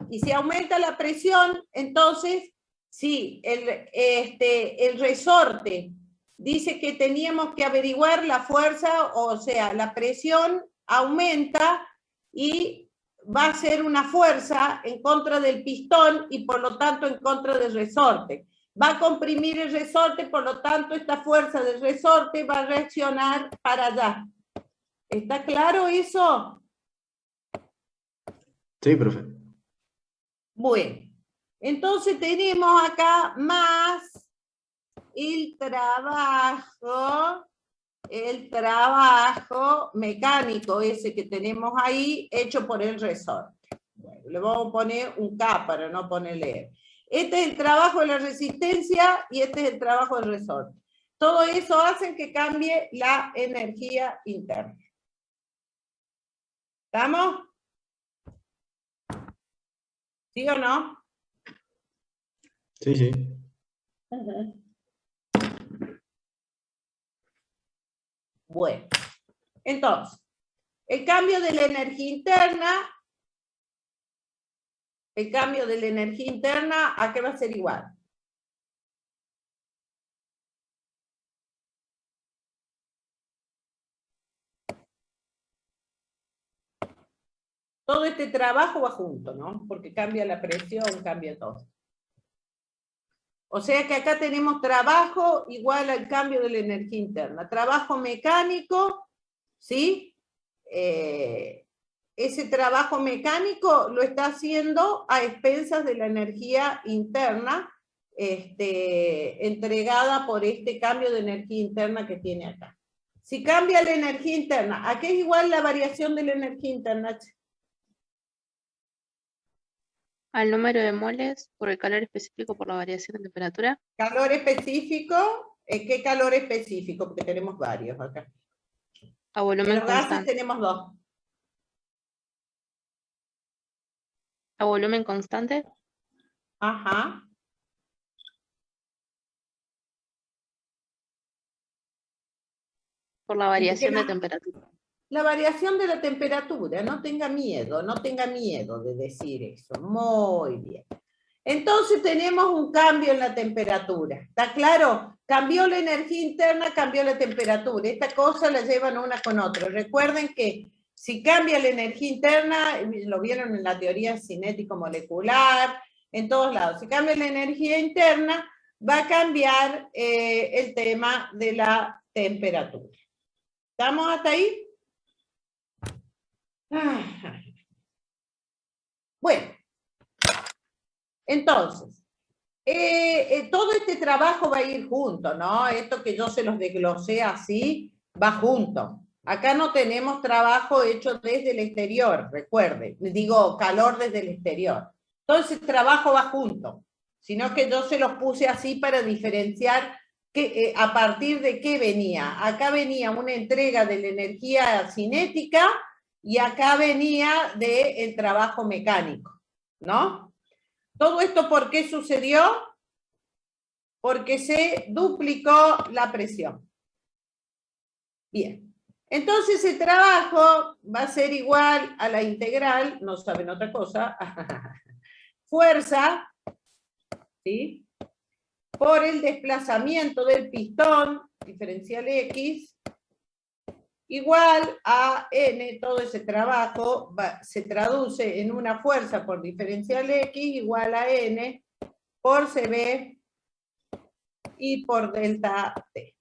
Y si aumenta la presión, entonces, sí, el resorte dice que teníamos que averiguar la fuerza, o sea, la presión aumenta y va a ser una fuerza en contra del pistón y por lo tanto en contra del resorte. Va a comprimir el resorte, por lo tanto esta fuerza del resorte va a reaccionar para allá. ¿Está claro eso? Sí, profe. Bueno, entonces tenemos acá más el trabajo mecánico ese que tenemos ahí hecho por el resorte. Bueno, le vamos a poner un K para no ponerle R. Este es el trabajo de la resistencia y este es el trabajo del resorte. Todo eso hace que cambie la energía interna. ¿Estamos? ¿Sí o no? Sí, sí. Bueno, entonces, el cambio de la energía interna, ¿a qué va a ser igual? Todo este trabajo va junto, ¿no? Porque cambia la presión, cambia todo. O sea que acá tenemos trabajo igual al cambio de la energía interna. Trabajo mecánico, ¿sí? Ese trabajo mecánico lo está haciendo a expensas de la energía interna, entregada por este cambio de energía interna que tiene acá. Si cambia la energía interna, ¿a qué es igual la variación de la energía interna? Al número de moles por el calor específico por la variación de temperatura. Calor específico, ¿qué calor específico? Porque tenemos varios acá. A volumen En los gases constante. tenemos dos. A volumen constante. Ajá. Por la variación de temperatura. La variación de la temperatura, no tenga miedo de decir eso. Muy bien. Entonces tenemos un cambio en la temperatura. ¿Está claro? Cambió la energía interna, cambió la temperatura. Esta cosa la llevan una con otra. Recuerden que si cambia la energía interna, lo vieron en la teoría cinético-molecular, en todos lados. Si cambia la energía interna, va a cambiar el tema de la temperatura. ¿Estamos hasta ahí? Bueno, entonces, todo este trabajo va a ir junto, ¿no? Esto que yo se los desglosé así, va junto. Acá no tenemos trabajo hecho desde el exterior, recuerden, digo calor desde el exterior. Entonces, el trabajo va junto, sino que yo se los puse así para diferenciar que, a partir de qué venía. Acá venía una entrega de la energía cinética y acá venía del trabajo mecánico, ¿no? ¿Todo esto por qué sucedió? Porque se duplicó la presión. Bien. Entonces el trabajo va a ser igual a la integral, no saben otra cosa, fuerza, ¿sí? Por el desplazamiento del pistón, diferencial X, igual a N, todo ese trabajo se traduce en una fuerza por diferencial X igual a N por CB y por delta T.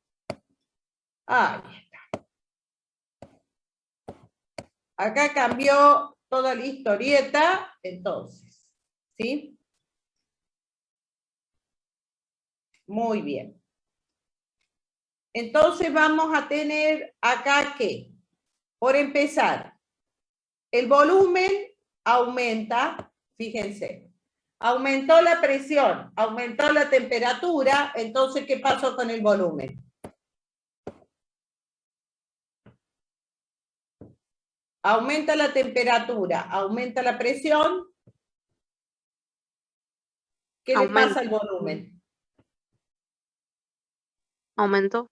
Ahí está. Acá cambió toda la historieta, entonces, ¿sí? Muy bien. Entonces vamos a tener acá que, por empezar, el volumen aumenta, fíjense, aumentó la presión, aumentó la temperatura, entonces, ¿qué pasó con el volumen? Aumenta la temperatura, aumenta la presión, ¿qué le pasa al volumen? Aumentó.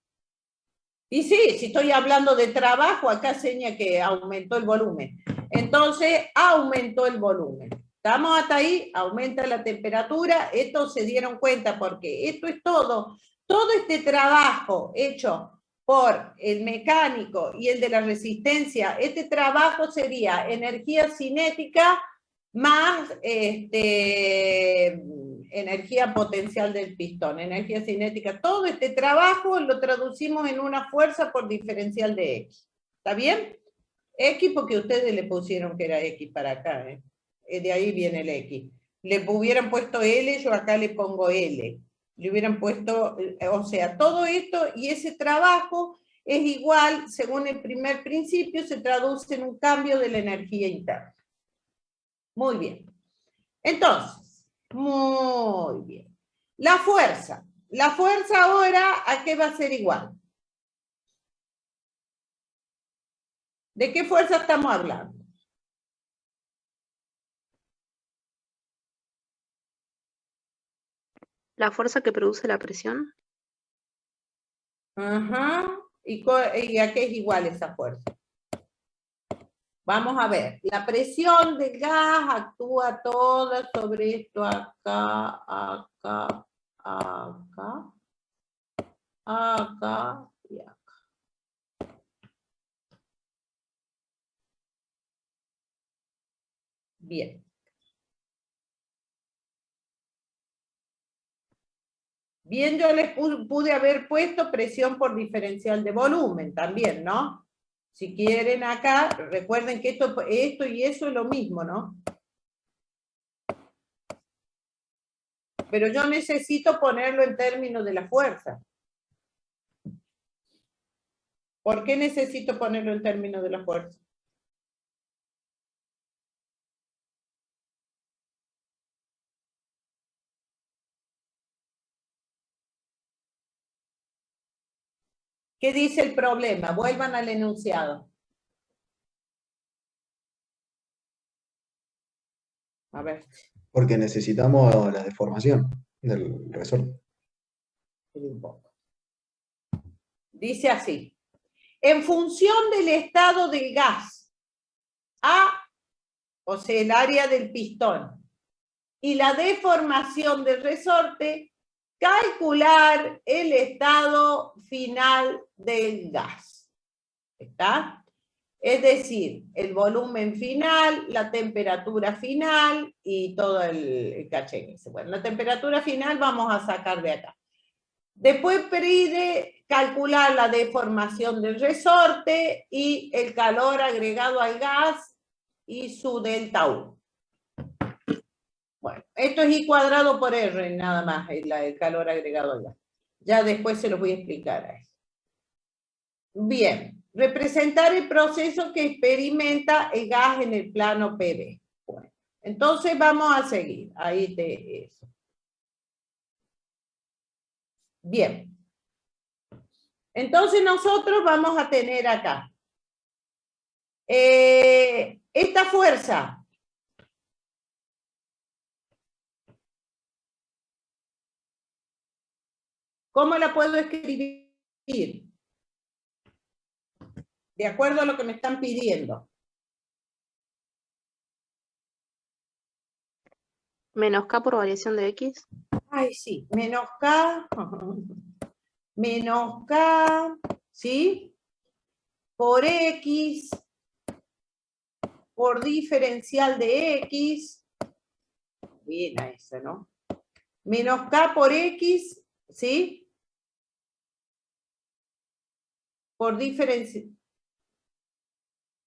Y sí, si estoy hablando de trabajo, acá señala que aumentó el volumen. Entonces, aumentó el volumen. ¿Estamos hasta ahí? Aumenta la temperatura. Esto se dieron cuenta porque esto es todo. Todo este trabajo hecho por el mecánico y el de la resistencia, este trabajo sería energía cinética más energía potencial del pistón, energía cinética. Todo este trabajo lo traducimos en una fuerza por diferencial de X. ¿Está bien? X porque ustedes le pusieron que era X para acá. De ahí viene el X. Le hubieran puesto L, yo acá le pongo L. Le hubieran puesto, o sea, todo esto y ese trabajo es igual, según el primer principio, se traduce en un cambio de la energía interna. Muy bien. Entonces, muy bien. La fuerza. La fuerza ahora, ¿a qué va a ser igual? ¿De qué fuerza estamos hablando? La fuerza que produce la presión. Ajá. ¿Y a qué es igual esa fuerza? Vamos a ver. La presión del gas actúa toda sobre esto acá, acá, acá, acá y acá. Bien. Bien, yo les pude haber puesto presión por diferencial de volumen también, ¿no? Si quieren acá, recuerden que esto y eso es lo mismo, ¿no? Pero yo necesito ponerlo en términos de la fuerza. ¿Por qué necesito ponerlo en términos de la fuerza? ¿Qué dice el problema? Vuelvan al enunciado. A ver. Porque necesitamos la deformación del resorte. Un poco. Dice así. En función del estado del gas, A, o sea, el área del pistón, y la deformación del resorte, calcular el estado final del gas. ¿Está? Es decir, el volumen final, la temperatura final y todo el caché. Bueno, la temperatura final vamos a sacar de acá. Después pide calcular la deformación del resorte y el calor agregado al gas y su delta U. Bueno, esto es I cuadrado por R nada más, el calor agregado al gas. Ya después se los voy a explicar a eso. Bien, representar el proceso que experimenta el gas en el plano PV. Bueno, entonces vamos a seguir. Ahí te eso. Bien. Entonces nosotros vamos a tener acá esta fuerza. ¿Cómo la puedo escribir? De acuerdo a lo que me están pidiendo. Menos K por variación de X. Ay, sí, menos K, ¿sí? Por X, por diferencial de X, bien a esa, ¿no? Menos K por X, ¿sí? Por diferencial,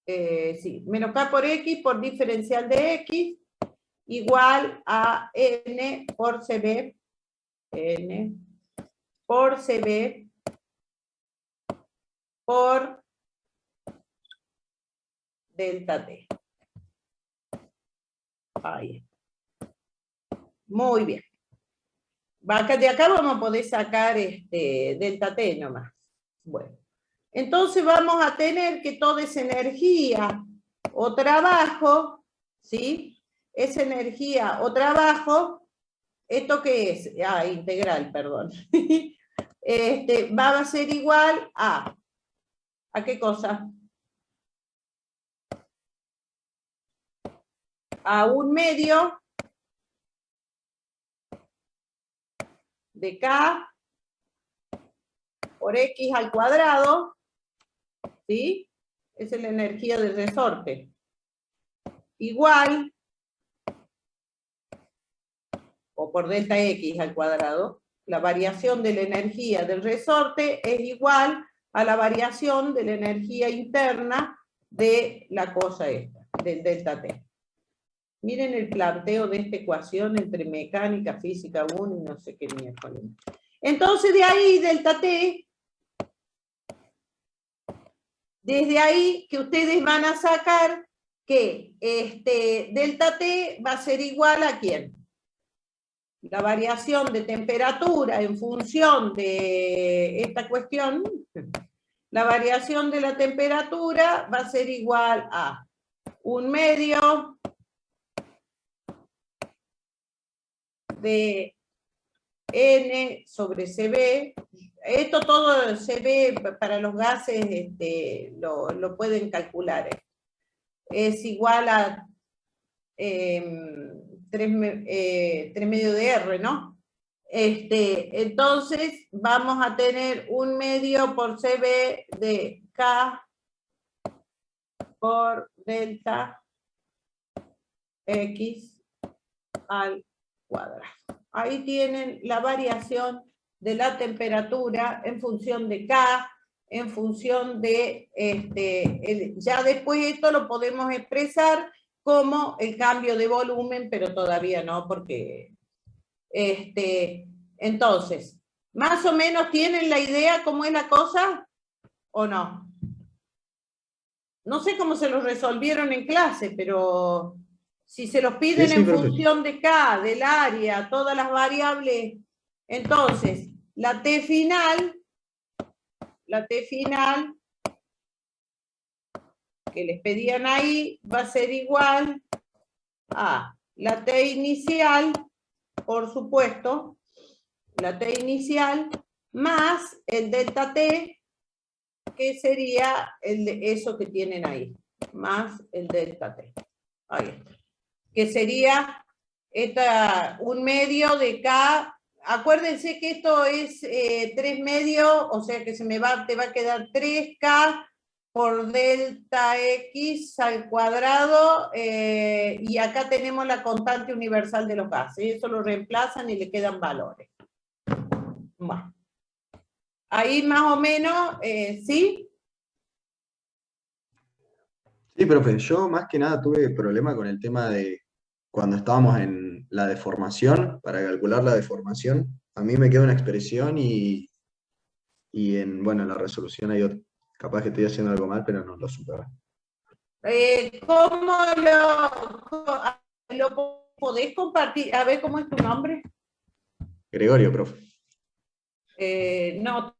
sí, menos K por X por diferencial de X, igual a N por CB, N por CB, por delta T. Ahí. Muy bien. De acá vamos a poder sacar delta T nomás. Bueno. Entonces vamos a tener que toda esa energía o trabajo, ¿sí? Esa energía o trabajo, ¿esto qué es? Integral, perdón. Va a ser igual a qué cosa? A 1/2 de K por X al cuadrado, ¿sí? Esa es la energía del resorte. Igual, o por delta X al cuadrado, la variación de la energía del resorte es igual a la variación de la energía interna de la cosa esta, del delta T. Miren el planteo de esta ecuación entre mecánica, física 1 y no sé qué miércoles. Entonces de ahí delta T, desde ahí que ustedes van a sacar que delta T va a ser igual ¿a quién? La variación de temperatura en función de esta cuestión, la variación de la temperatura va a ser igual a 1/2 de N sobre CB. Esto todo CB para los gases lo pueden calcular. Es igual a 3/2 de R, ¿no? Entonces vamos a tener 1/2 por CB de K por delta X al cuadrado. Ahí tienen la variación de la temperatura en función de K, en función de, ya después esto lo podemos expresar como el cambio de volumen, pero todavía no, porque, entonces, más o menos tienen la idea cómo es la cosa, ¿o no? No sé cómo se los resolvieron en clase, pero si se los piden Sí, en profe. función de K, del área, todas las variables, entonces la T final que les pedían ahí va a ser igual a la T inicial, por supuesto, la T inicial, más el delta T, que sería eso que tienen ahí, más el delta T. Ahí está. Que sería 1/2 de K. Acuérdense que esto es 3/2, o sea que te va a quedar 3K por delta X al cuadrado, y acá tenemos la constante universal de los gases. Eso lo reemplazan y le quedan valores. Bueno. Ahí más o menos, ¿sí? Sí, profe, yo más que nada tuve problema con el tema de cuando estábamos en la deformación, para calcular la deformación, a mí me queda una expresión y bueno, en la resolución hay otra. Capaz que estoy haciendo algo mal, pero no lo supe ver. ¿Cómo lo podés compartir? A ver, ¿cómo es tu nombre? Gregorio, profe. No,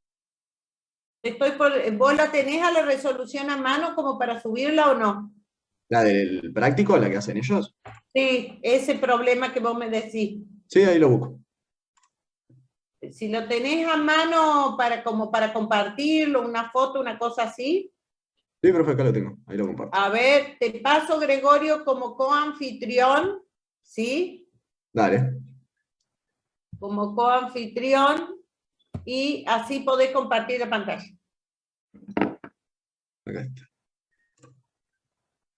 ¿vos la tenés a la resolución a mano como para subirla o no? ¿La del práctico, la que hacen ellos? Sí, ese problema que vos me decís. Sí, ahí lo busco. Si lo tenés a mano como para compartirlo, una foto, una cosa así. Sí, profe, acá lo tengo, ahí lo comparto. A ver, te paso, Gregorio, como coanfitrión, ¿sí? Dale. Como coanfitrión, y así podés compartir la pantalla. Acá está.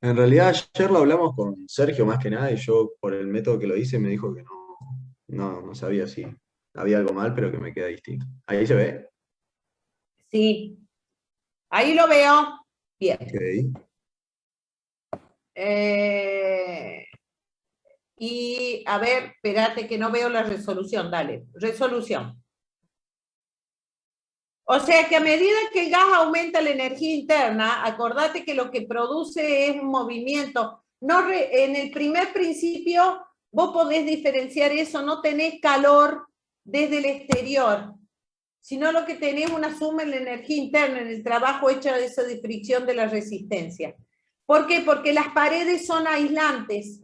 En realidad ayer lo hablamos con Sergio más que nada y yo por el método que lo hice me dijo que no sabía si había algo mal, pero que me queda distinto. ¿Ahí se ve? Sí, ahí lo veo. Bien. Ok. Y a ver, espérate que no veo la resolución. Dale, resolución. O sea que a medida que el gas aumenta la energía interna, acordate que lo que produce es un movimiento. En el primer principio, vos podés diferenciar eso, no tenés calor desde el exterior, sino lo que tenés una suma en la energía interna, en el trabajo hecho de esa de fricción de la resistencia. ¿Por qué? Porque las paredes son aislantes.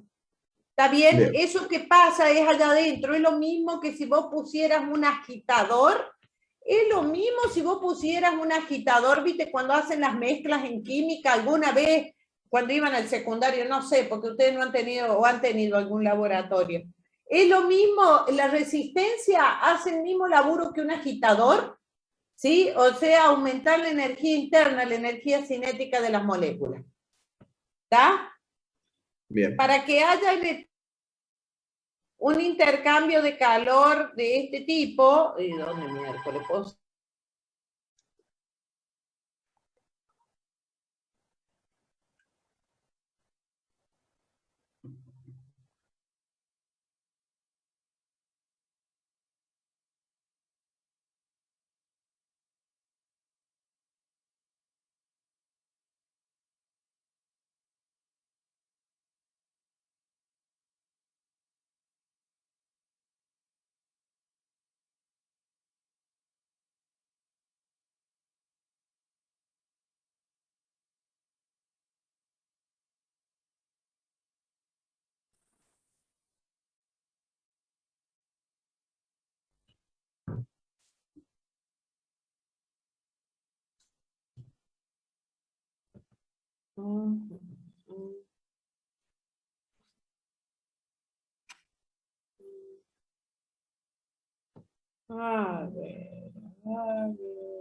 ¿Está bien? Bien. Eso que pasa es allá adentro. Es lo mismo que si vos pusieras un agitador. Es lo mismo si vos pusieras un agitador, viste, cuando hacen las mezclas en química, alguna vez, cuando iban al secundario, no sé, porque ustedes no han tenido o han tenido algún laboratorio. Es lo mismo, la resistencia hace el mismo laburo que un agitador, ¿sí? O sea, aumentar la energía interna, la energía cinética de las moléculas. ¿Está? Bien. Para que haya un intercambio de calor de este tipo, ¿y dónde miércoles? A ver, a ver.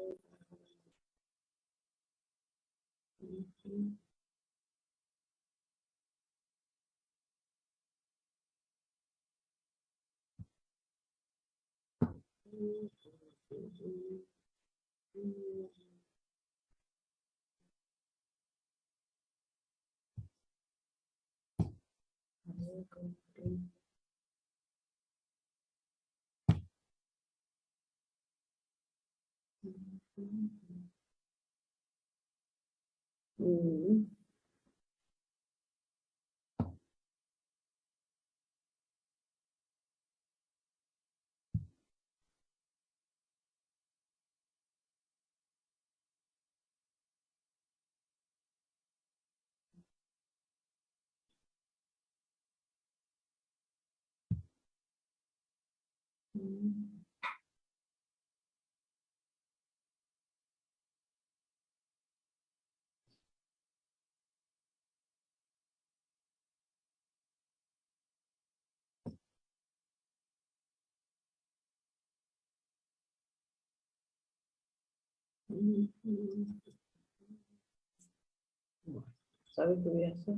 ¿Sabes qué voy a hacer?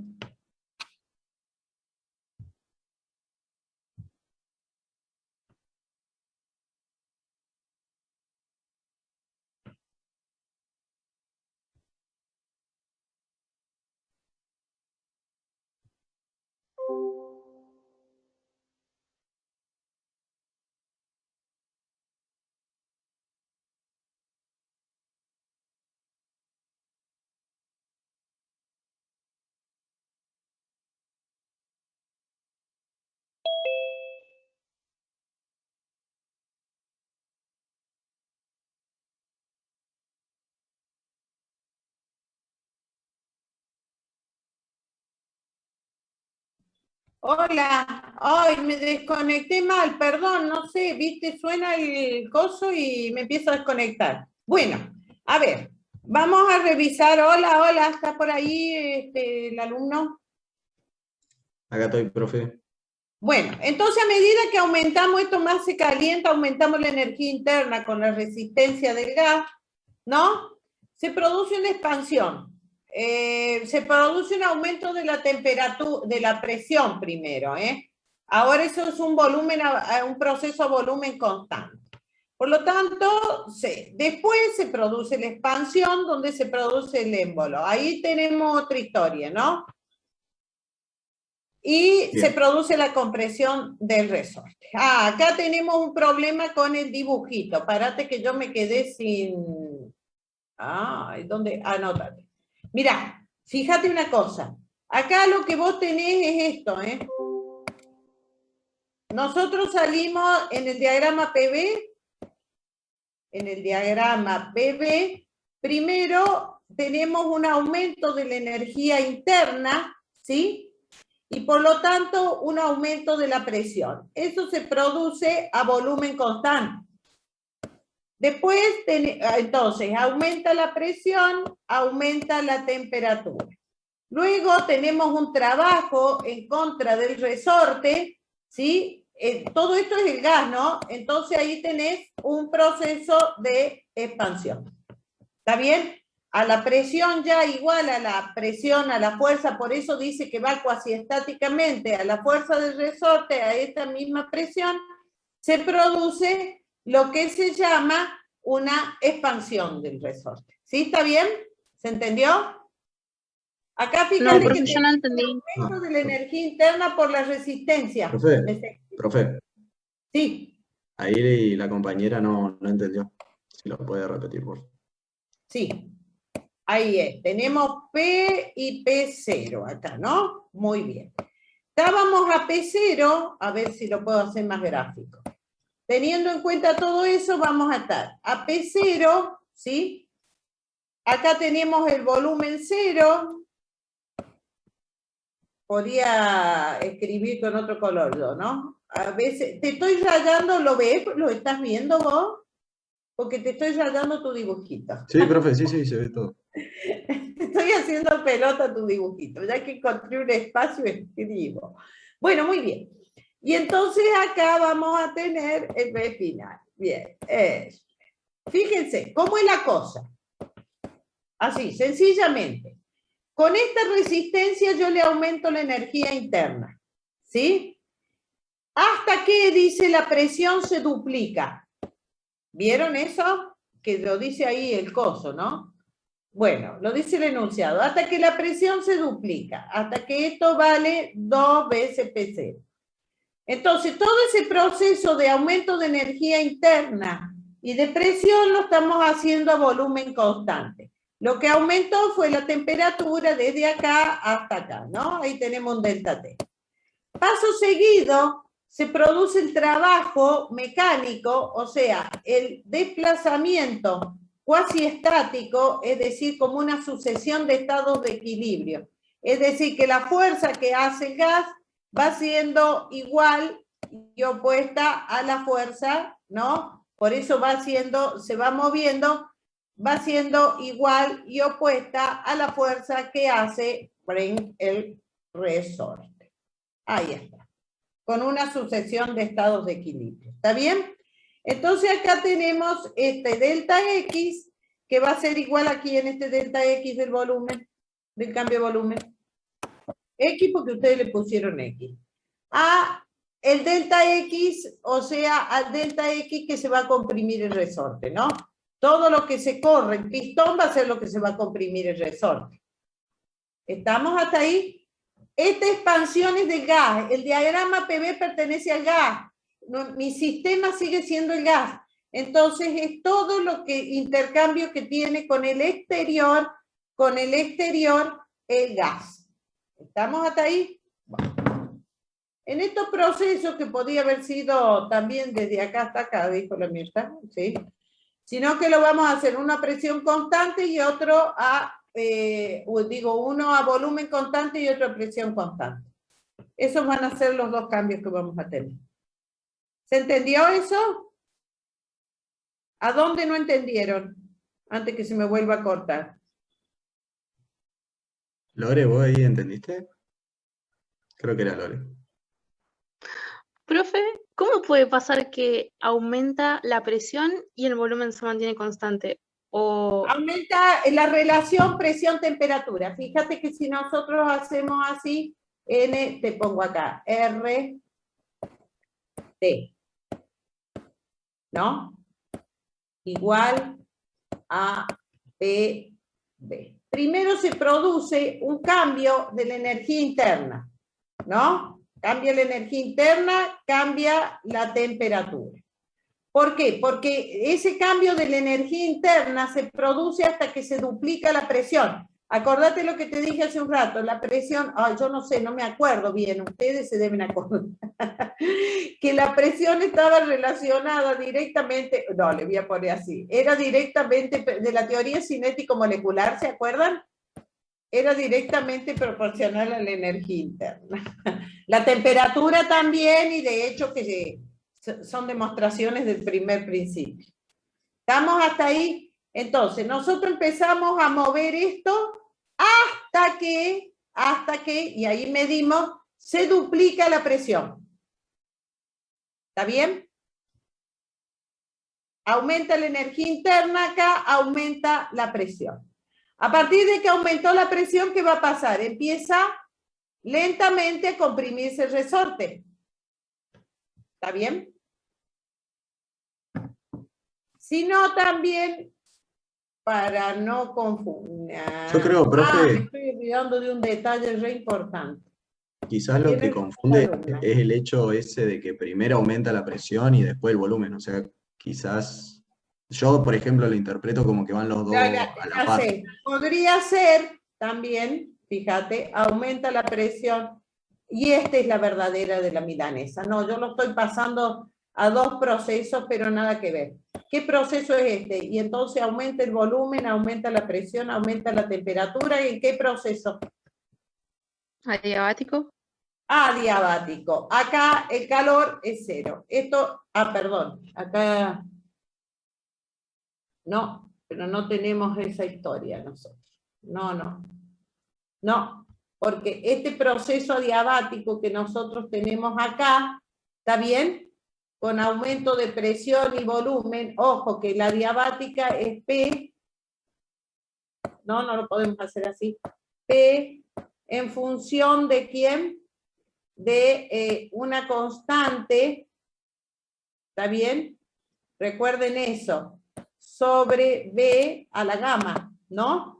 Hola, ay, me desconecté mal, perdón, no sé, viste, suena el coso y me empiezo a desconectar. Bueno, a ver, vamos a revisar. Hola, hola, ¿está por ahí el alumno? Acá estoy, profe. Bueno, entonces a medida que aumentamos, esto más se calienta, aumentamos la energía interna con la resistencia del gas, ¿no? Se produce una expansión. Se produce un aumento de la temperatura, de la presión primero, Ahora eso es un volumen, un proceso a volumen constante. Por lo tanto, después se produce la expansión donde se produce el émbolo. Ahí tenemos otra historia, ¿no? Y Bien. se produce la compresión del resorte. Acá tenemos un problema con el dibujito. Parate que yo me quedé sin... ¿dónde? Anótate. Mirá, fíjate una cosa. Acá lo que vos tenés es esto, Nosotros salimos en el diagrama PV. En el diagrama PV, primero tenemos un aumento de la energía interna, ¿sí? Y por lo tanto, un aumento de la presión. Eso se produce a volumen constante. Después, entonces, aumenta la presión, aumenta la temperatura. Luego tenemos un trabajo en contra del resorte, ¿sí? Todo esto es el gas, ¿no? Entonces ahí tenés un proceso de expansión. ¿Está bien? A la presión ya igual a la presión, a la fuerza, por eso dice que va cuasi estáticamente a la fuerza del resorte, a esta misma presión, se produce lo que se llama una expansión del resorte. ¿Sí? ¿Está bien? ¿Se entendió? Acá fíjate No, profe, que yo no entendí. el aumento de la energía interna por la resistencia. Profe. Sí. Ahí la compañera no entendió. Si lo puede repetir, por favor. Sí. Ahí es. Tenemos P y P0 acá, ¿no? Muy bien. Estábamos a P0, a ver si lo puedo hacer más gráfico. Teniendo en cuenta todo eso, vamos a estar a P0, ¿sí? Acá tenemos el volumen 0. Podría escribir con otro color yo, ¿no? A veces, te estoy rayando, ¿lo ves? ¿Lo estás viendo vos? Porque te estoy rayando tu dibujito. Sí, profe, sí, se ve todo. Estoy haciendo pelota tu dibujito. Ya que encontré un espacio, escribo. Bueno, muy bien. Y entonces acá vamos a tener el B final. Bien, eso. Fíjense, ¿cómo es la cosa? Así, sencillamente. Con esta resistencia yo le aumento la energía interna. ¿Sí? Hasta que, dice, la presión se duplica. ¿Vieron eso? Que lo dice ahí el coso, ¿no? Bueno, lo dice el enunciado. Hasta que la presión se duplica. Hasta que esto vale 2 veces P0. Entonces, todo ese proceso de aumento de energía interna y de presión lo estamos haciendo a volumen constante. Lo que aumentó fue la temperatura desde acá hasta acá, ¿no? Ahí tenemos un delta T. Paso seguido, se produce el trabajo mecánico, o sea, el desplazamiento cuasi estático, es decir, como una sucesión de estados de equilibrio. Es decir, que la fuerza que hace el gas va siendo igual y opuesta a la fuerza, ¿no? Por eso va siendo, se va moviendo, va siendo igual y opuesta a la fuerza que hace el resorte. Ahí está. Con una sucesión de estados de equilibrio. ¿Está bien? Entonces acá tenemos este delta X, que va a ser igual aquí en este delta X del volumen, del cambio de volumen. X porque ustedes le pusieron X. A el delta X, o sea, al delta X que se va a comprimir el resorte, ¿no? Todo lo que se corre en pistón va a ser lo que se va a comprimir el resorte. ¿Estamos hasta ahí? Esta expansión es del gas. El diagrama PV pertenece al gas. No, mi sistema sigue siendo el gas. Entonces es todo lo que intercambio que tiene con el exterior el gas. ¿Estamos hasta ahí? Bueno. En estos procesos que podía haber sido también desde acá hasta acá, dijo la Mirta, ¿sí? Sino que lo vamos a hacer una presión constante y otro a, uno a volumen constante y otro a presión constante. Esos van a ser los dos cambios que vamos a tener. ¿Se entendió eso? ¿A dónde no entendieron? Antes que se me vuelva a cortar. Lore, ¿vos ahí entendiste? Creo que era Lore. Profe, ¿cómo puede pasar que aumenta la presión y el volumen se mantiene constante? O aumenta la relación presión-temperatura. Fíjate que si nosotros hacemos así, N, te pongo acá, R, T, ¿no? Igual a P, B. Primero se produce un cambio de la energía interna, ¿no? Cambia la energía interna, cambia la temperatura. ¿Por qué? Porque ese cambio de la energía interna se produce hasta que se duplica la presión. Acordate lo que te dije hace un rato, la presión, yo no sé, no me acuerdo bien, ustedes se deben acordar, que la presión estaba relacionada directamente, no, le voy a poner así, era directamente de la teoría cinético-molecular, ¿se acuerdan? Era directamente proporcional a la energía interna. La temperatura también, y de hecho que son demostraciones del primer principio. ¿Estamos hasta ahí? Entonces, nosotros empezamos a mover esto hasta que, y ahí medimos, se duplica la presión. ¿Está bien? Aumenta la energía interna acá, aumenta la presión. A partir de que aumentó la presión, ¿qué va a pasar? Empieza lentamente a comprimirse el resorte. ¿Está bien? Si no, también, para no confundir. Yo creo, profe, me estoy olvidando de un detalle re importante. quizás lo que confunde es el hecho ese de que primero aumenta la presión y después el volumen. O sea, quizás yo, por ejemplo, lo interpreto como que van los dos a la par. Podría ser también, fíjate, aumenta la presión y esta es la verdadera de la milanesa. No, yo lo estoy pasando a dos procesos, pero nada que ver. ¿Qué proceso es este? Y entonces aumenta el volumen, aumenta la presión, aumenta la temperatura. ¿Y en qué proceso? adiabático. Adiabático. Acá el calor es 0. Esto, perdón, acá no, pero no tenemos esa historia nosotros. No, porque este proceso adiabático que nosotros tenemos acá, ¿está bien? Con aumento de presión y volumen, ojo que la adiabática es P, no lo podemos hacer así, P en función de ¿quién? De una constante, ¿está bien? Recuerden eso, sobre B a la gamma, ¿no?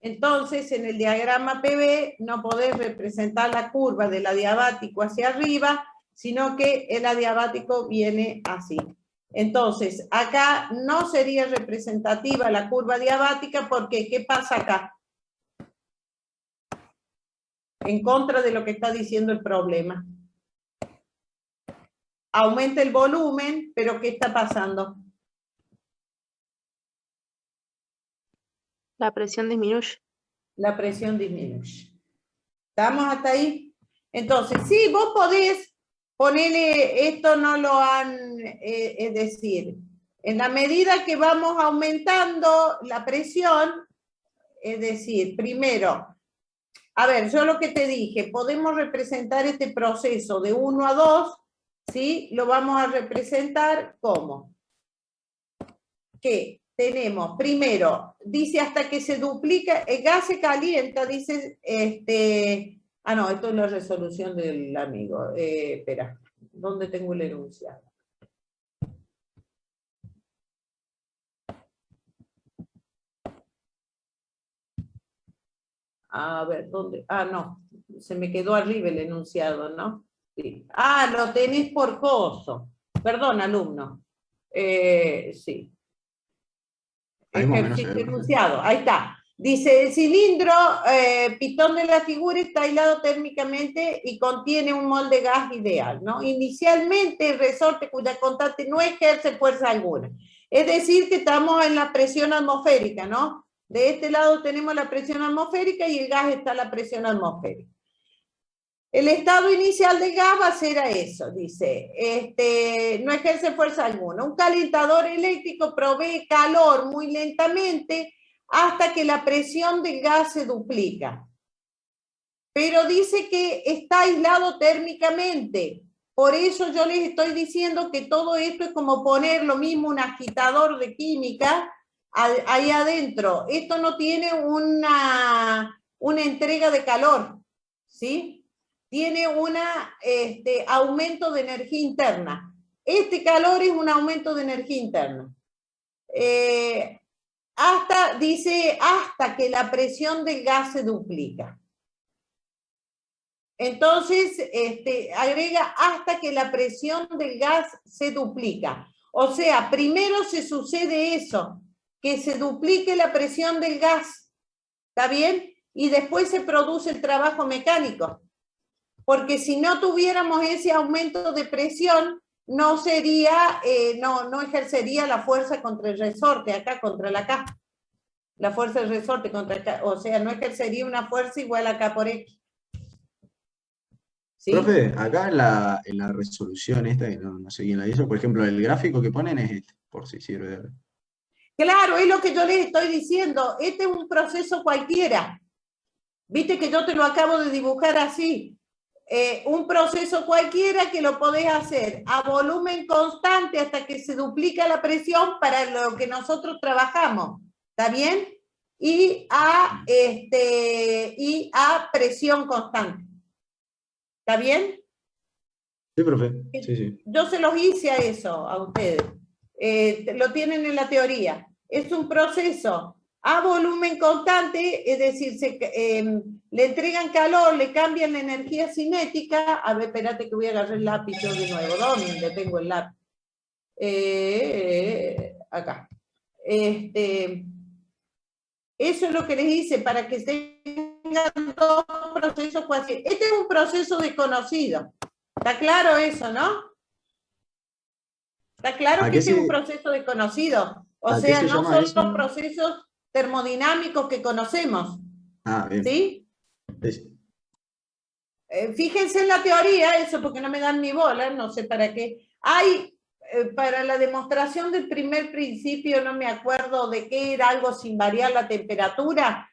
Entonces, en el diagrama PB no podés representar la curva del adiabático hacia arriba, sino que el adiabático viene así. Entonces, acá no sería representativa la curva diabática porque ¿qué pasa acá? En contra de lo que está diciendo el problema. Aumenta el volumen, pero ¿qué está pasando? La presión disminuye. La presión disminuye. ¿Estamos hasta ahí? Entonces, sí, vos podés ponerle, esto no lo han, es decir, en la medida que vamos aumentando la presión, es decir, primero, a ver, yo lo que te dije, podemos representar este proceso de 1 a 2, ¿sí? Lo vamos a representar ¿cómo? Que tenemos, primero, dice hasta que se duplica, el gas se calienta, dice, no, esto es la resolución del amigo, espera, ¿dónde tengo el enunciado? A ver, ¿dónde? No, se me quedó arriba el enunciado, ¿no? Sí. Lo tenés por coso. Perdón, alumno. Sí. Ejercicio enunciado, ahí está. Dice, el cilindro pitón de la figura está aislado térmicamente y contiene un mol de gas ideal, ¿no? Inicialmente el resorte cuya constante no ejerce fuerza alguna. Es decir, que estamos en la presión atmosférica, ¿no? De este lado tenemos la presión atmosférica y el gas está a la presión atmosférica. El estado inicial del gas va a ser a eso, dice, no ejerce fuerza alguna. Un calentador eléctrico provee calor muy lentamente hasta que la presión del gas se duplica. Pero dice que está aislado térmicamente. Por eso yo les estoy diciendo que todo esto es como poner lo mismo un agitador de química ahí adentro. Esto no tiene una entrega de calor, ¿sí? Tiene un aumento de energía interna. Este calor es un aumento de energía interna. Dice, hasta que la presión del gas se duplica. Entonces, agrega hasta que la presión del gas se duplica. O sea, primero se sucede eso, que se duplique la presión del gas, ¿está bien? Y después se produce el trabajo mecánico. Porque si no tuviéramos ese aumento de presión, no sería, no ejercería la fuerza contra el resorte, acá contra la K. La fuerza del resorte contra el K, o sea, no ejercería una fuerza igual a K por X. ¿Sí? Profe, acá en la resolución esta, que no sé quién la hizo, por ejemplo, el gráfico que ponen es este, por si sirve de algo. Claro, es lo que yo les estoy diciendo. Este es un proceso cualquiera. Viste que yo te lo acabo de dibujar así. Un proceso cualquiera que lo podés hacer a volumen constante hasta que se duplica la presión para lo que nosotros trabajamos. ¿Está bien? Y a presión constante. ¿Está bien? Sí, profe. Sí. Yo se los hice a eso, a ustedes. Lo tienen en la teoría. Es un proceso a volumen constante, es decir, le entregan calor, le cambian la energía cinética. A ver, espérate que voy a agarrar el lápiz yo de nuevo. ¿Dónde tengo el lápiz? Acá. Eso es lo que les hice para que tengan dos procesos cualquiera. Este es un proceso desconocido. ¿Está claro eso, no? ¿Está claro que este es un proceso desconocido? O sea, no son los procesos termodinámicos que conocemos. Bien. ¿Sí? Fíjense en la teoría, eso porque no me dan ni bola, no sé para qué. Hay para la demostración del primer principio, no me acuerdo de qué era, algo sin variar la temperatura,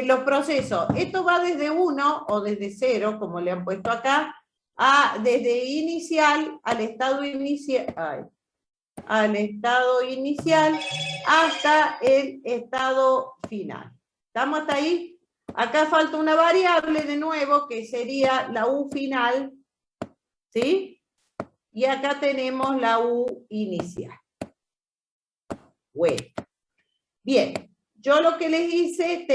los procesos. Esto va desde 1 o desde 0, como le han puesto acá, desde inicial al estado inicial, hasta el estado final. ¿Estamos hasta ahí? Acá falta una variable de nuevo, que sería la U final, ¿sí? Y acá tenemos la U inicial. Bueno. Bien, yo lo que les hice,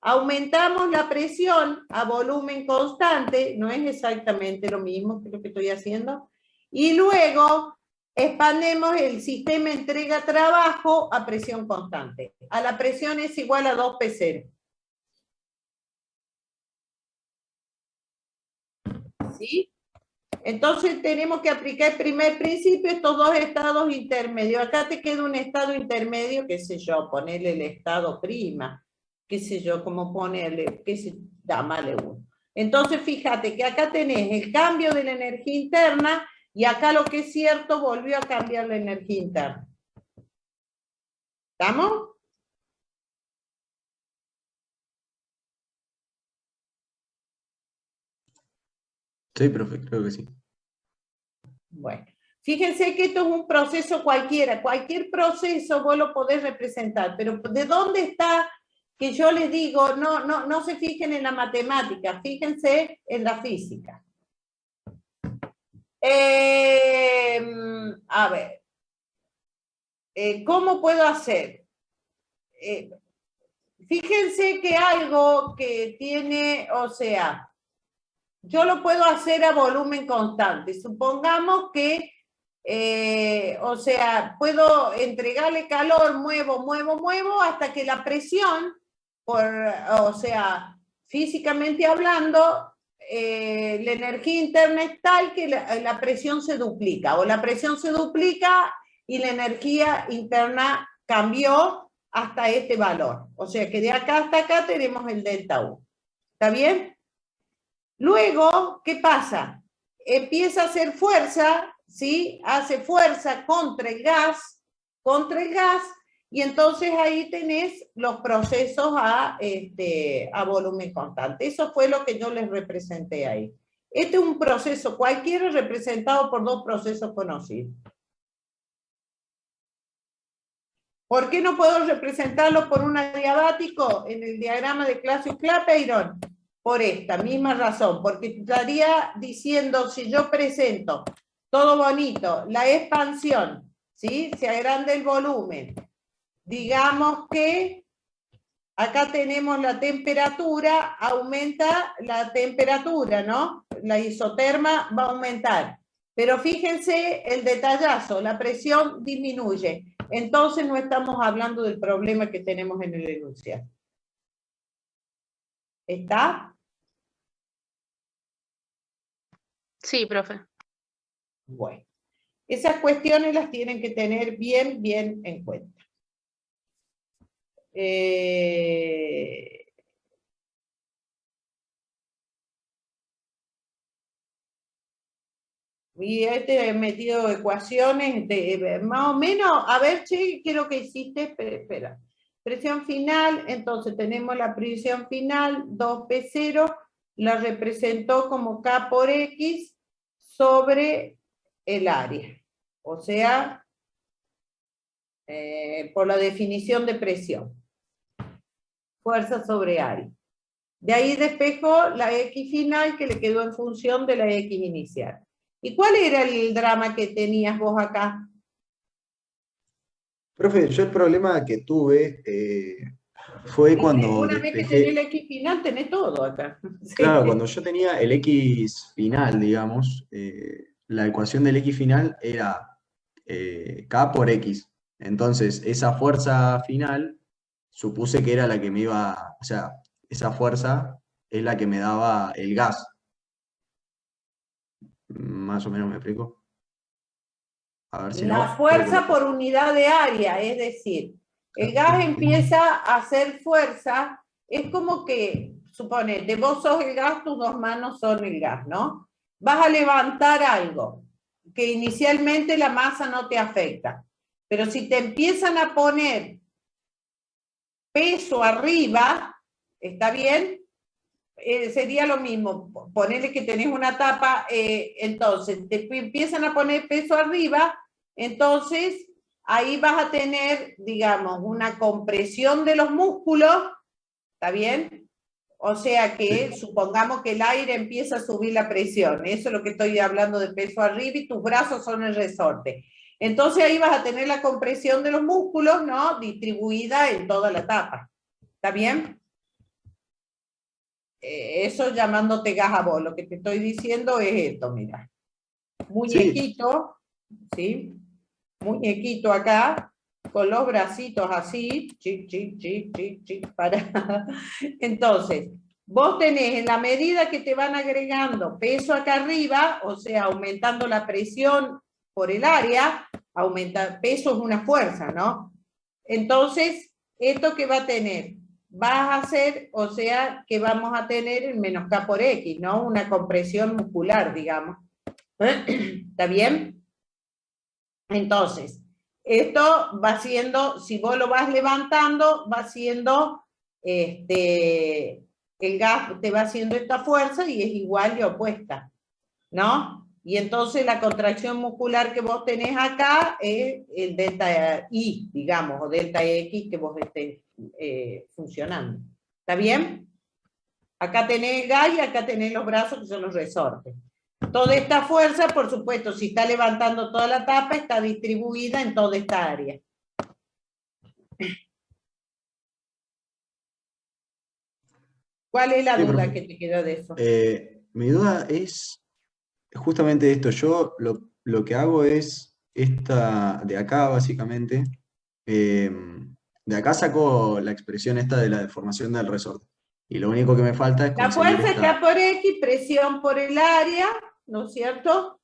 aumentamos la presión a volumen constante, no es exactamente lo mismo que lo que estoy haciendo, y luego expandemos el sistema entrega-trabajo a presión constante. A la presión es igual a 2P0. ¿Sí? Entonces tenemos que aplicar el primer principio, estos dos estados intermedios. Acá te queda un estado intermedio, qué sé yo, ponerle el estado prima, qué sé yo, cómo ponerle, qué sé, dámale uno. Entonces fíjate que acá tenés el cambio de la energía interna y acá lo que es cierto, volvió a cambiar la energía interna. ¿Estamos? Sí, profe, creo que sí. Bueno, fíjense que esto es un proceso cualquiera, cualquier proceso vos lo podés representar, pero ¿de dónde está que yo les digo, no se fijen en la matemática, fíjense en la física? A ver, ¿cómo puedo hacer? Fíjense que algo que tiene, o sea, yo lo puedo hacer a volumen constante. Supongamos que, o sea, puedo entregarle calor, muevo, hasta que la presión, o sea, físicamente hablando, la energía interna es tal que la presión se duplica, o la presión se duplica y la energía interna cambió hasta este valor. O sea que de acá hasta acá tenemos el delta U. ¿Está bien? Luego, ¿qué pasa? Empieza a hacer fuerza, ¿sí? Hace fuerza contra el gas, y entonces ahí tenés los procesos a volumen constante. Eso fue lo que yo les representé ahí. Este es un proceso cualquiera representado por dos procesos conocidos. ¿Por qué no puedo representarlo por un adiabático en el diagrama de Clausius-Clapeyron? Por esta misma razón, porque estaría diciendo, si yo presento todo bonito, la expansión, ¿sí? Se agranda el volumen. Digamos que acá tenemos la temperatura, aumenta la temperatura, ¿no? La isoterma va a aumentar. Pero fíjense el detallazo, la presión disminuye. Entonces no estamos hablando del problema que tenemos en el enunciado. ¿Está? Sí, profe. Bueno, esas cuestiones las tienen que tener bien en cuenta. Y he metido ecuaciones de más o menos, a ver, che, ¿qué es lo que hiciste? Espera. Presión final, entonces tenemos la presión final, 2P0, la representó como K por X sobre el área. O sea, por la definición de presión. Fuerza sobre área. De ahí despejó la X final que le quedó en función de la X inicial. ¿Y cuál era el drama que tenías vos acá? Profe, yo el problema que tuve fue cuando Una vez que tenés la X final, tenés todo acá. Claro, Sí. cuando yo tenía el X final, digamos, la ecuación del X final era K por X. Entonces, esa fuerza final supuse que era la que me iba, o sea, esa fuerza es la que me daba el gas. Más o menos me explico. A ver si La no. fuerza por unidad de área, es decir, el gas empieza a hacer fuerza, es como que, suponete, vos sos el gas, tus dos manos son el gas, ¿no? Vas a levantar algo. que inicialmente la masa no te afecta. Pero si te empiezan a poner peso arriba, ¿está bien? Sería lo mismo, ponerle que tenés una tapa, entonces te empiezan a poner peso arriba, entonces ahí vas a tener, digamos, una compresión de los músculos, ¿está bien? O sea que supongamos que el aire empieza a subir la presión, eso es lo que estoy hablando de peso arriba y tus brazos son el resorte. Entonces ahí vas a tener la compresión de los músculos, ¿no? Distribuida en toda la tapa, ¿está bien? Eso llamándote gas a vos, lo que te estoy diciendo es esto, mira. Muñequito, ¿sí? Muñequito acá, con los bracitos así, chic, chic, chic, chic, chic, para. Entonces, vos tenés en la medida que te van agregando peso acá arriba, o sea, aumentando la presión por el área, peso es una fuerza, ¿no? Entonces, ¿esto qué va a tener? Vas a hacer, o sea, que vamos a tener el menos K por X, ¿no? Una compresión muscular, digamos. ¿Está bien? Entonces, esto va siendo, si vos lo vas levantando, va siendo, el gas te va haciendo esta fuerza y es igual y opuesta, ¿no? Y entonces la contracción muscular que vos tenés acá es el delta I, digamos, o delta X que vos estés funcionando. ¿Está bien? Acá tenés el gas y acá tenés los brazos que son los resortes. Toda esta fuerza, por supuesto, si está levantando toda la tapa, está distribuida en toda esta área. ¿Cuál es la duda que te queda de eso? Mi duda es justamente esto. Yo lo que hago es esta de acá, básicamente. De acá saco la expresión esta de la deformación del resorte. Y lo único que me falta es La conseguir fuerza esta... K por X, presión por el área, ¿no es cierto?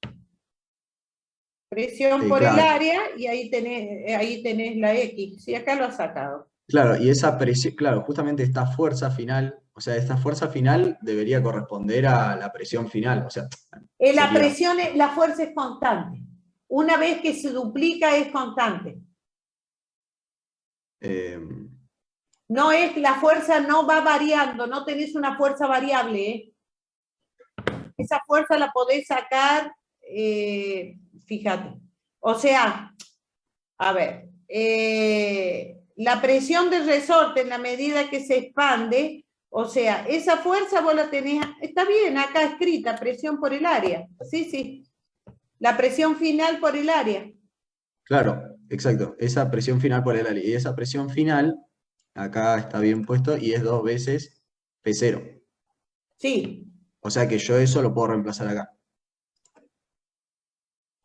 Presión por el claro. área y ahí tenés la X. Sí, acá lo has sacado. Claro, y esa presión, claro, justamente esta fuerza final, o sea, esta fuerza final debería corresponder a la presión final, o sea, La sería... presión, la fuerza es constante. Una vez que se duplica es constante. No es, la fuerza no va variando, no tenés una fuerza variable, ¿eh? Esa fuerza la podés sacar, fíjate. O sea, a ver, la presión del resorte en la medida que se expande, o sea, esa fuerza vos la tenés, está bien acá escrita, presión por el área, sí, sí. La presión final por el área. Claro, exacto, esa presión final por el área, y esa presión final, acá está bien puesto, y es 2 veces P0. Sí. O sea que yo eso lo puedo reemplazar acá.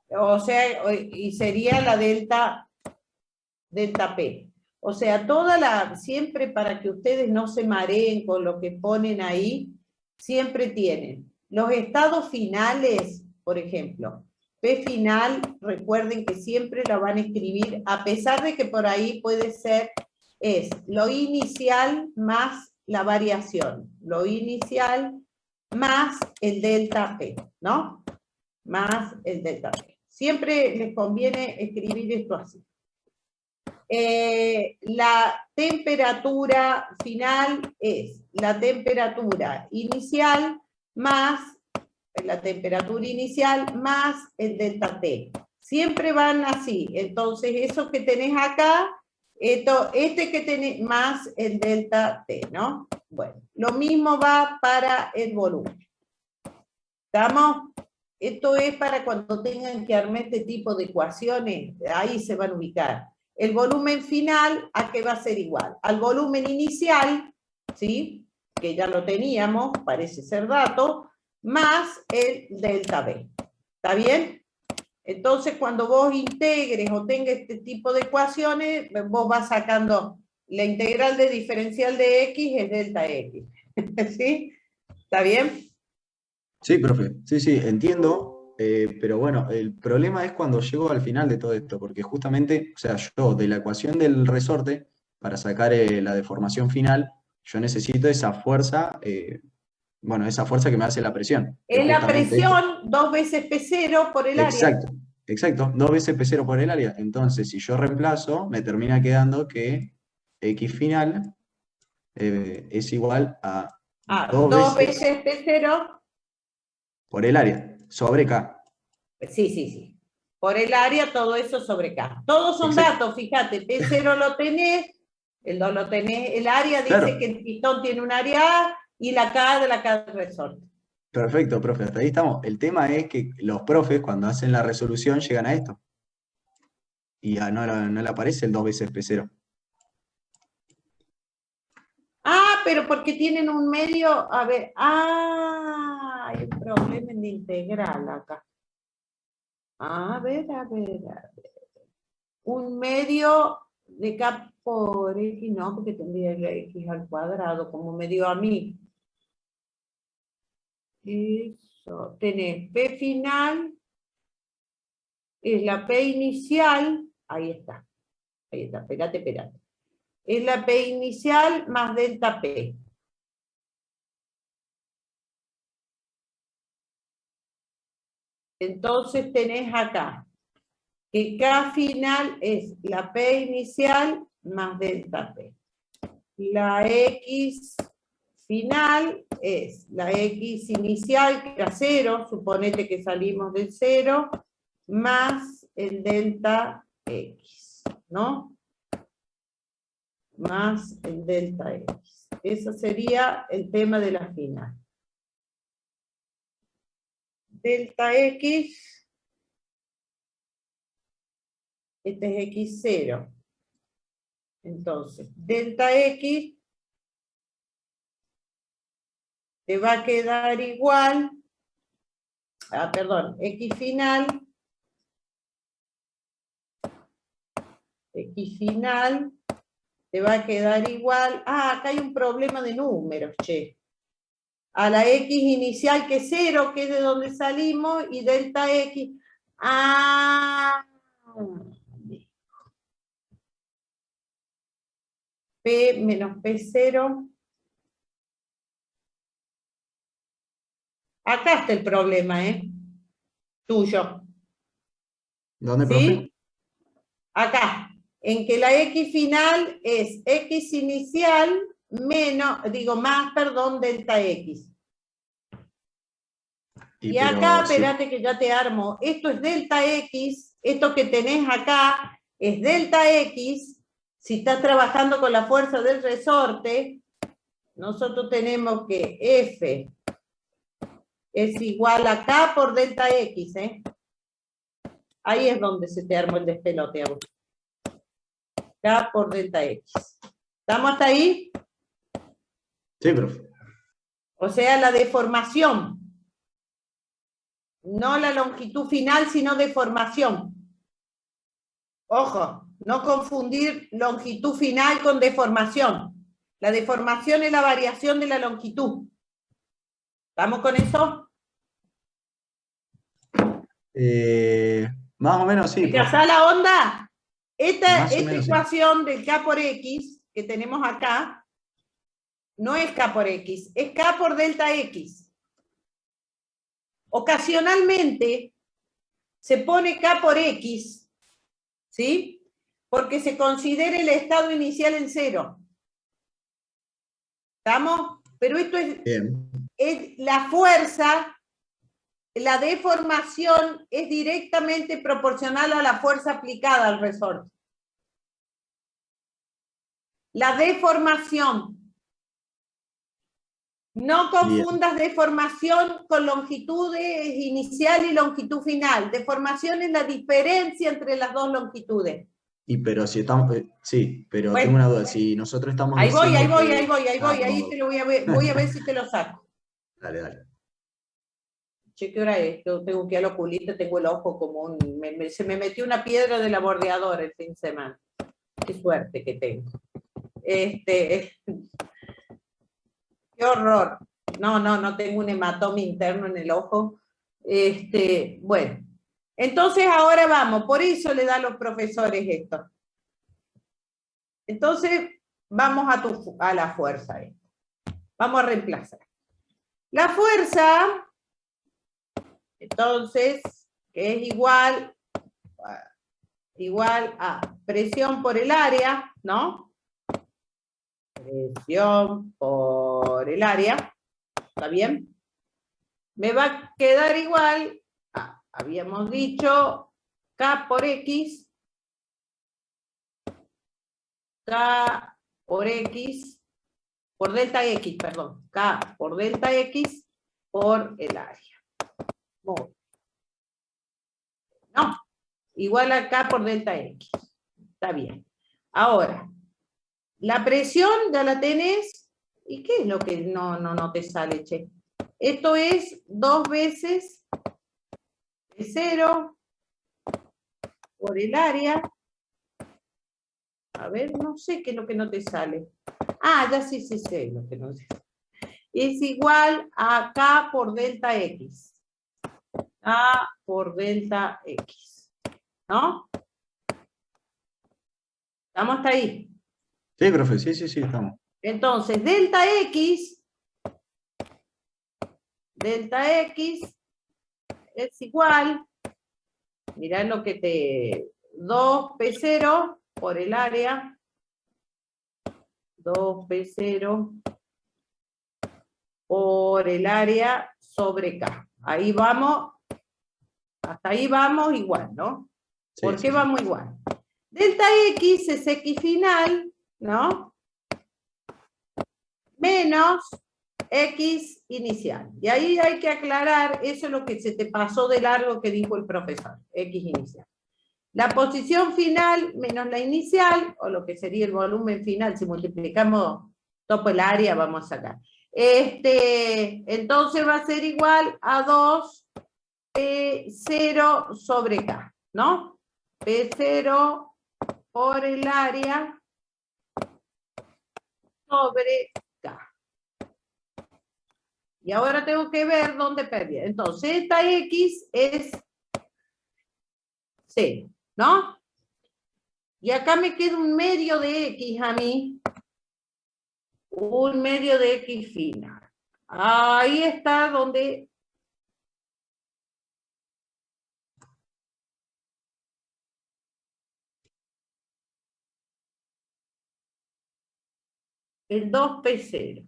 O sea, y sería la delta P. O sea, siempre para que ustedes no se mareen con lo que ponen ahí, siempre tienen los estados finales, por ejemplo, P final, recuerden que siempre la van a escribir, a pesar de que por ahí puede ser, es lo inicial más la variación, lo inicial más el delta P, ¿no? Más el delta P. Siempre les conviene escribir esto así. La temperatura final es la temperatura inicial más la temperatura inicial más el delta T. Siempre van así. Entonces, eso que tenés acá, este que tenés más el delta T, ¿no? Bueno, lo mismo va para el volumen. ¿Estamos? Esto es para cuando tengan que armar este tipo de ecuaciones, ahí se van a ubicar. El volumen final, ¿a qué va a ser igual? Al volumen inicial, ¿sí? Que ya lo teníamos, parece ser dato, más el delta B. ¿Está bien? Entonces, cuando vos integres o tengas este tipo de ecuaciones, vos vas sacando la integral de diferencial de X es delta X. ¿Sí? ¿Está bien? Sí, profe, sí, entiendo, pero bueno, el problema es cuando llego al final de todo esto, porque justamente, o sea, yo de la ecuación del resorte, para sacar la deformación final, yo necesito esa fuerza Bueno, esa fuerza que me hace la presión. que Es la justamente esto. presión 2 veces P0 por el área. Exacto, 2 veces P0 por el área. Entonces, si yo reemplazo, me termina quedando que X final es igual a 2 veces P0 por el área, sobre K. Sí. Por el área, todo eso sobre K. Todos son Exacto. datos, fíjate, P0 lo tenés, el 2 lo tenés, el área dice Claro. que el pistón tiene un área A y la K de la K del resorte. Perfecto, profe, hasta ahí estamos. El tema es que los profes, cuando hacen la resolución, llegan a esto. Y no le aparece el 2 veces P0. Ah, pero porque tienen un medio, a ver, hay un problema en la integral acá. A ver. Un medio de K por X, no, porque tendría el X al cuadrado, como me dio a mí. Eso, tenés P final, es la P inicial, ahí está, espérate. Es la P inicial más delta P. Entonces tenés acá que K final es la P inicial más delta P. La X final es la X inicial, que era 0, suponete que salimos del 0, más el delta X, ¿no? Más el delta X. Ese sería el tema de la final. Delta X, este es X0. Entonces, delta X te va a quedar igual, X final te va a quedar igual, acá hay un problema de números, che. A la X inicial que es 0, que es de donde salimos, y delta X, P menos P0. Acá está el problema, tuyo. ¿Dónde, ¿Sí? profe? Acá, en que la X final es X inicial más delta X. Y acá, espérate que ya te armo, esto es delta X, esto que tenés acá es delta X, si estás trabajando con la fuerza del resorte, nosotros tenemos que F es igual a K por delta X, Ahí es donde se te armó el despelote a vos. K por delta X. ¿Estamos hasta ahí? Sí, profe. O sea, la deformación. No la longitud final, sino deformación. Ojo, no confundir longitud final con deformación. La deformación es la variación de la longitud. ¿Estamos con eso? Más o menos sí, ¿Te profe. casás la onda? Esta menos, ecuación del K por X que tenemos acá no es K por X, es K por delta X. Ocasionalmente se pone K por X, ¿sí? Porque se considera el estado inicial en 0. ¿Estamos? Pero esto es la fuerza, la deformación es directamente proporcional a la fuerza aplicada al resorte. La deformación. No confundas deformación con longitudes inicial y longitud final. Deformación es la diferencia entre las dos longitudes. Pero si estamos, sí, pero bueno, tengo una duda, si nosotros estamos ahí diciendo voy, ahí te lo voy a ver si te lo saco. Dale. Che, ¿qué hora es? Yo tengo que ir al oculista, tengo el ojo como se me metió una piedra de la bordeadora el fin de semana. Qué suerte que tengo. Qué horror. No tengo un hematoma interno en el ojo. Bueno. Entonces ahora vamos, por eso le da a los profesores esto. Entonces, vamos a la fuerza. Vamos a reemplazar. La fuerza, entonces, que es igual a presión por el área, ¿no? Presión por el área, ¿está bien? Me va a quedar igual, habíamos dicho, K por X, K por X, por delta X, perdón, K por delta X por el área. Muy bien. No, igual a K por delta X. Está bien. Ahora, la presión ya la tenés. ¿Y qué es lo que no te sale, che? Esto es 2 veces P0 por el área. A ver, no sé qué es lo que no te sale. Ah, ya sí sé lo que no sé. Es igual a K por delta X. K por delta X. ¿No? ¿Estamos hasta ahí? Sí, profe, sí, estamos. Entonces, delta X es igual, mirá lo que te... 2P0 por el área, 2P0 por el área sobre K. Ahí vamos, hasta ahí vamos igual, ¿no? Sí, ¿Por qué sí. vamos igual? Delta X es X final, ¿no? Menos X inicial. Y ahí hay que aclarar, eso es lo que se te pasó de largo que dijo el profesor, X inicial. La posición final menos la inicial, o lo que sería el volumen final, si multiplicamos todo el área, vamos a sacar. Entonces va a ser igual a 2P0 sobre K, ¿no? P0 por el área sobre K. Y ahora tengo que ver dónde perdí. Entonces, esta X es 0, ¿no? Y acá me queda un medio de X a mí. Un medio de X final. Ahí está donde... el 2P0.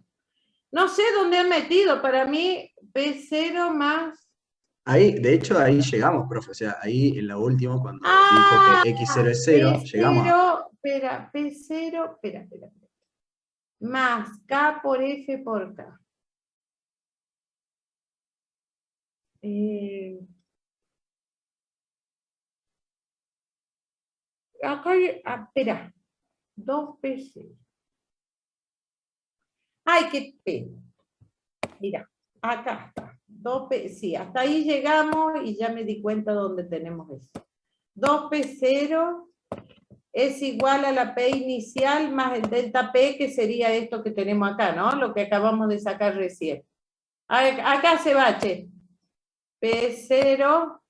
No sé dónde han metido. Para mí, P0 más... Ahí, de hecho, ahí llegamos, profe. O sea, ahí en lo último, cuando dijo Ah, que X0 es 0, llegamos a... Espera, P0, espera. Más K por F por K. Acá hay, espera, 2P0. Ay, qué pena. Mira, acá está. 2P, sí, hasta ahí llegamos y ya me di cuenta dónde tenemos eso. 2P0 es igual a la P inicial más el delta P, que sería esto que tenemos acá, ¿no? Lo que acabamos de sacar recién. Acá se va, che. P0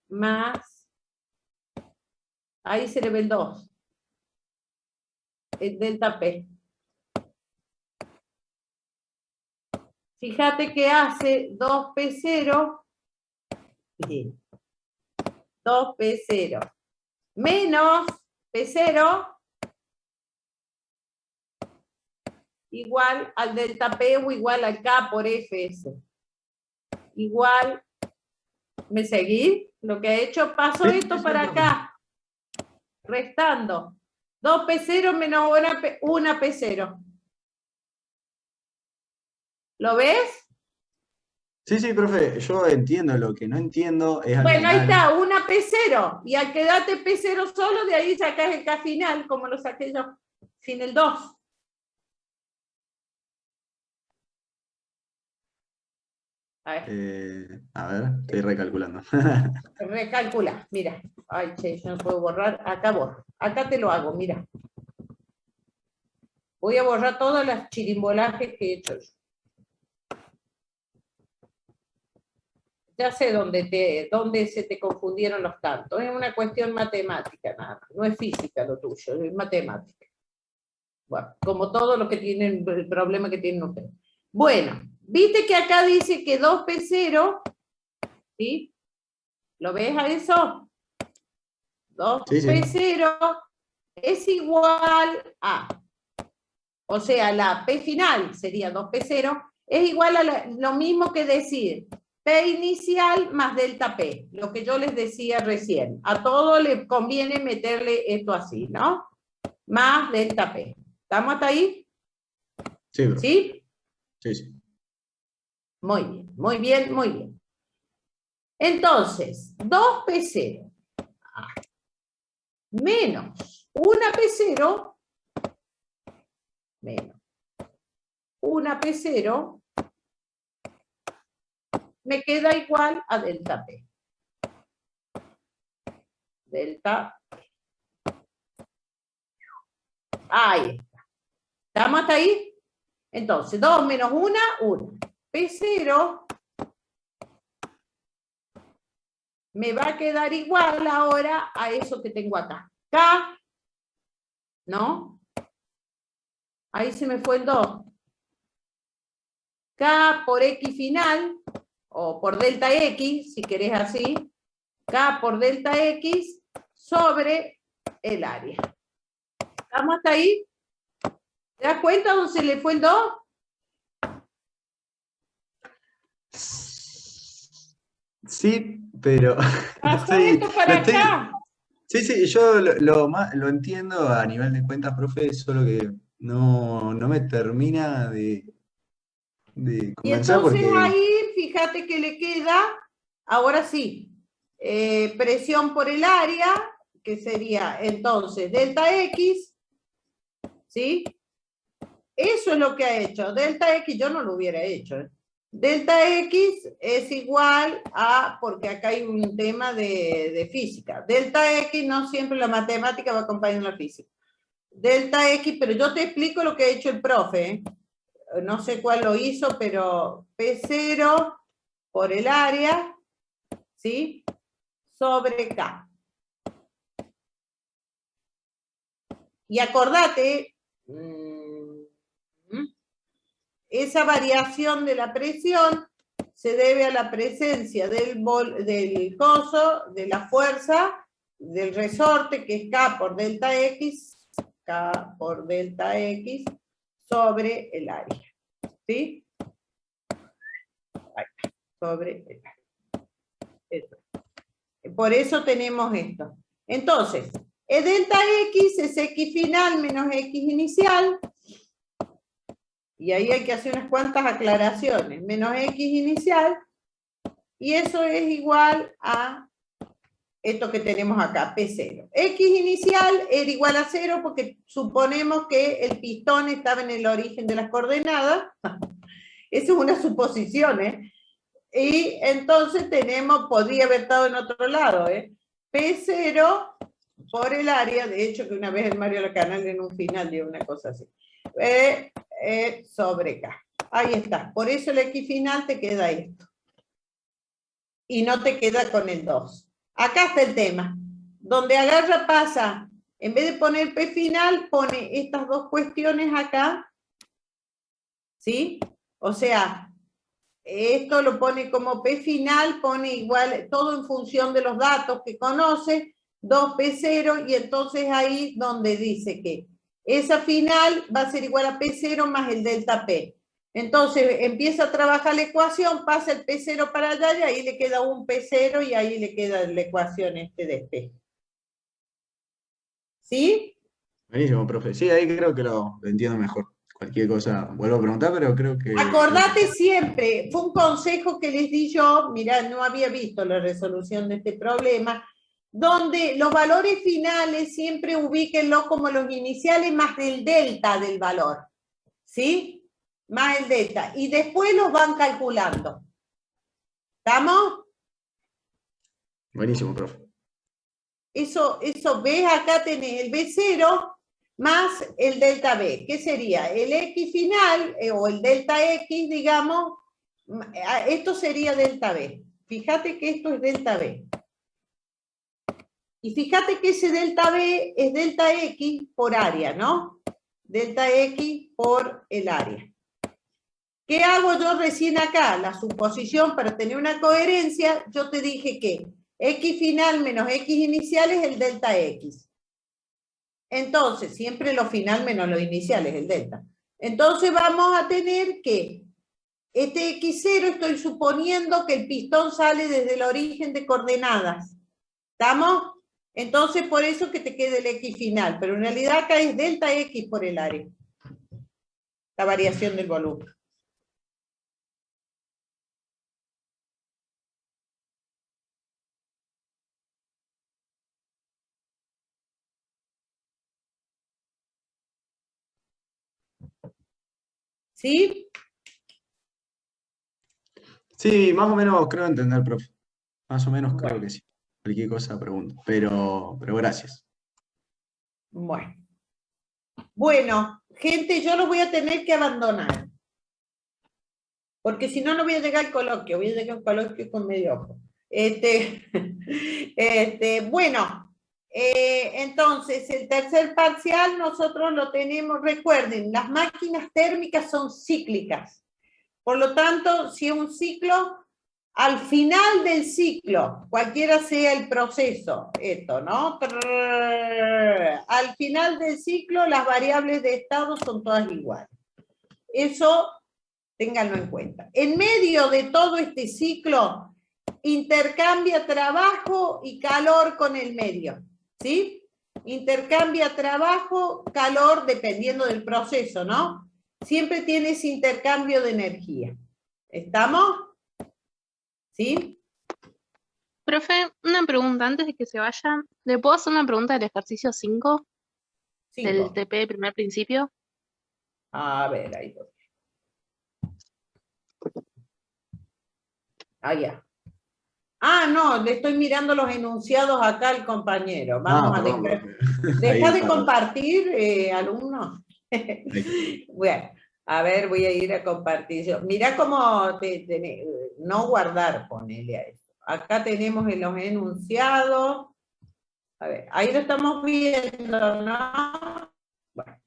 más, ahí se le ve el 2. El delta P. Fíjate que hace 2P0, 2P0 menos P0 igual al delta P o igual al K por Fs. Igual, ¿me seguí? Lo que ha hecho, paso esto para acá, restando. 2P0 menos 1P0. ¿Lo ves? Sí, profe, yo entiendo. Lo que no entiendo es al Bueno, ahí final. está, una P0. Y al quedarte P0 solo, de ahí sacas el K final, como lo saqué yo, sin el 2. A ver, estoy recalculando. Recalcula, mira. Ay, che, yo no puedo borrar. Acá borro. Acá te lo hago, mira. Voy a borrar todas las chirimbolajes que he hecho yo. Ya sé dónde se te confundieron los tantos. Es una cuestión matemática, nada. No es física lo tuyo, es matemática. Bueno, como todo lo que tienen, el problema que tienen ustedes. Bueno, Viste que acá dice que 2P0, ¿sí? ¿Lo ves a eso? 2P0 es igual a, o sea, la P final sería 2P0, es igual a lo mismo que decir P inicial más delta P, lo que yo les decía recién. A todo le conviene meterle esto así, ¿no? Más delta P. ¿Estamos hasta ahí? Sí, bro. ¿Sí? Sí, sí. Muy bien, muy bien, muy bien. Entonces, 2P0 menos 1P0 menos 1P0 me queda igual a delta P. Delta P. Ahí está. ¿Estamos hasta ahí? Entonces, 2 menos 1, 1. P0 me va a quedar igual ahora a eso que tengo acá. K, ¿no? Ahí se me fue el 2. K por X final, o por delta X, si querés así. K por delta X sobre el área. ¿Estamos hasta ahí? ¿Te das cuenta dónde se le fue el 2? Sí, pero Pasó esto para acá. Sí, yo lo entiendo a nivel de cuentas, profe, solo que no me termina de Y convencer entonces porque, ahí, fíjate que le queda, ahora sí, presión por el área, que sería entonces delta X, ¿sí? Eso es lo que ha hecho. Delta X yo no lo hubiera hecho. Delta X es igual a, porque acá hay un tema de física. Delta X no siempre la matemática va acompañando la física. Delta X, pero yo te explico lo que ha hecho el profe, ¿eh? No sé cuál lo hizo, pero P0 por el área, ¿sí? Sobre K. Y acordate, esa variación de la presión se debe a la presencia del coso, de la fuerza, del resorte, que es K por delta X, K por delta X, sobre el área. ¿Sí? Sobre el área. Esto. Por eso tenemos esto. Entonces, delta X es X final menos X inicial. Y ahí hay que hacer unas cuantas aclaraciones. Menos X inicial. Y eso es igual a esto que tenemos acá, P0. X inicial era igual a 0 porque suponemos que el pistón estaba en el origen de las coordenadas. Eso es una suposición, ¿eh? Y entonces tenemos, podría haber estado en otro lado, ¿eh? P0 por el área, de hecho que una vez el Mario Lacanal en un final dio una cosa así, sobre K. Ahí está, por eso el X final te queda esto. Y no te queda con el 2. Acá está el tema. Donde agarra pasa, en vez de poner P final, pone estas dos cuestiones acá, ¿sí? O sea, esto lo pone como P final, pone igual, todo en función de los datos que conoce, 2P0, y entonces ahí donde dice que esa final va a ser igual a P0 más el delta P. Entonces empieza a trabajar la ecuación, pasa el P0 para allá y ahí le queda un P0 y ahí le queda la ecuación de P. ¿Sí? buenísimo, profe. Sí, ahí creo que lo entiendo mejor. Cualquier cosa vuelvo a preguntar, pero creo que Acordate siempre, fue un consejo que les di yo, mirá, no había visto la resolución de este problema, donde los valores finales siempre ubíquenlo como los iniciales más del delta del valor, ¿sí? Más el delta, y después los van calculando. ¿Estamos? buenísimo, profe. Eso, ves, acá tenés el B0 más el delta B. ¿Qué sería? El X final, o el delta X, digamos, esto sería delta B. Fíjate que esto es delta B. Y fíjate que ese delta B es delta X por área, ¿no? Delta X por el área. ¿Qué hago yo recién acá? La suposición para tener una coherencia, yo te dije que x final menos x inicial es el delta x. Entonces, siempre lo final menos lo inicial es el delta. Entonces vamos a tener que este x0 estoy suponiendo que el pistón sale desde el origen de coordenadas. ¿Estamos? Entonces por eso que te quede el x final, pero en realidad acá es delta x por el área. La variación del volumen. ¿Sí? Sí, más o menos creo entender, profe. Más o menos creo Bueno. que sí. Cualquier cosa pregunto. Pero gracias. Bueno. Bueno, gente, yo lo voy a tener que abandonar. Porque si no, no voy a llegar al coloquio. Voy a llegar al coloquio con medio ojo. Bueno, entonces, el tercer parcial nosotros lo tenemos, recuerden, las máquinas térmicas son cíclicas. Por lo tanto, si es un ciclo, al final del ciclo, cualquiera sea el proceso, esto, ¿no? Al final del ciclo, las variables de estado son todas iguales. Eso, ténganlo en cuenta. En medio de todo este ciclo, intercambia trabajo y calor con el medio, ¿sí? Intercambia trabajo, calor, dependiendo del proceso, ¿no? Siempre tienes intercambio de energía. ¿Estamos? ¿Sí? Profe, una pregunta antes de que se vayan. ¿Le puedo hacer una pregunta del ejercicio 5 del 5. TP de primer principio? A ver, ahí voy. Ya. No, le estoy mirando los enunciados acá al compañero. Vamos a Perdón, dejar. profe. Ahí ¿Deja de está. compartir, alumno? Bueno, a ver, voy a ir a compartir. Mira cómo no guardar, ponele a esto. Acá tenemos en los enunciados. A ver, ahí lo estamos viendo, ¿no? Bueno.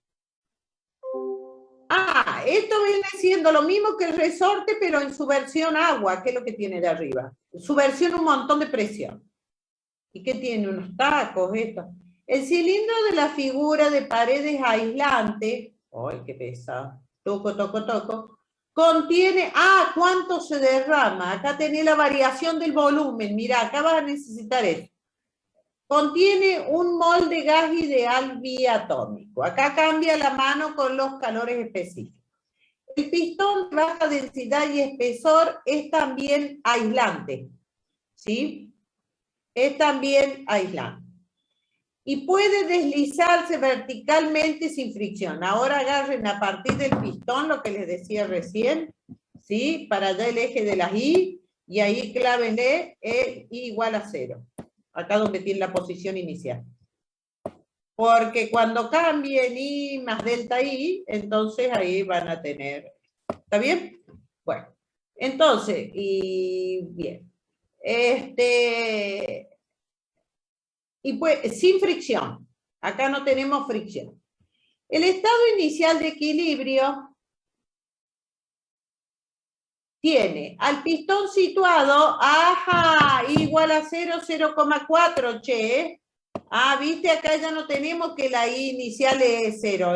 Esto viene siendo lo mismo que el resorte, pero en su versión agua, que es lo que tiene de arriba. Su versión un montón de presión. ¿Y qué tiene? Unos tacos, esto. El cilindro de la figura de paredes aislante, ¡ay, qué pesado! Toco. Contiene, ¿cuánto se derrama? Acá tenés la variación del volumen. Mira, acá vas a necesitar eso. Contiene un mol de gas ideal biatómico. Acá cambia la mano con los calores específicos. El pistón de baja densidad y espesor es también aislante. ¿Sí? Es también aislante. Y puede deslizarse verticalmente sin fricción. Ahora agarren a partir del pistón lo que les decía recién, ¿sí? Para allá el eje de las I, y ahí clávenle I igual a 0. Acá donde tiene la posición inicial. Porque cuando cambien I más delta I, entonces ahí van a tener. ¿Está bien? Bueno, entonces, y bien. Y pues, sin fricción. Acá no tenemos fricción. El estado inicial de equilibrio tiene al pistón situado, igual a 0, 0,4, che. Viste, acá ya no tenemos que la I inicial es 0,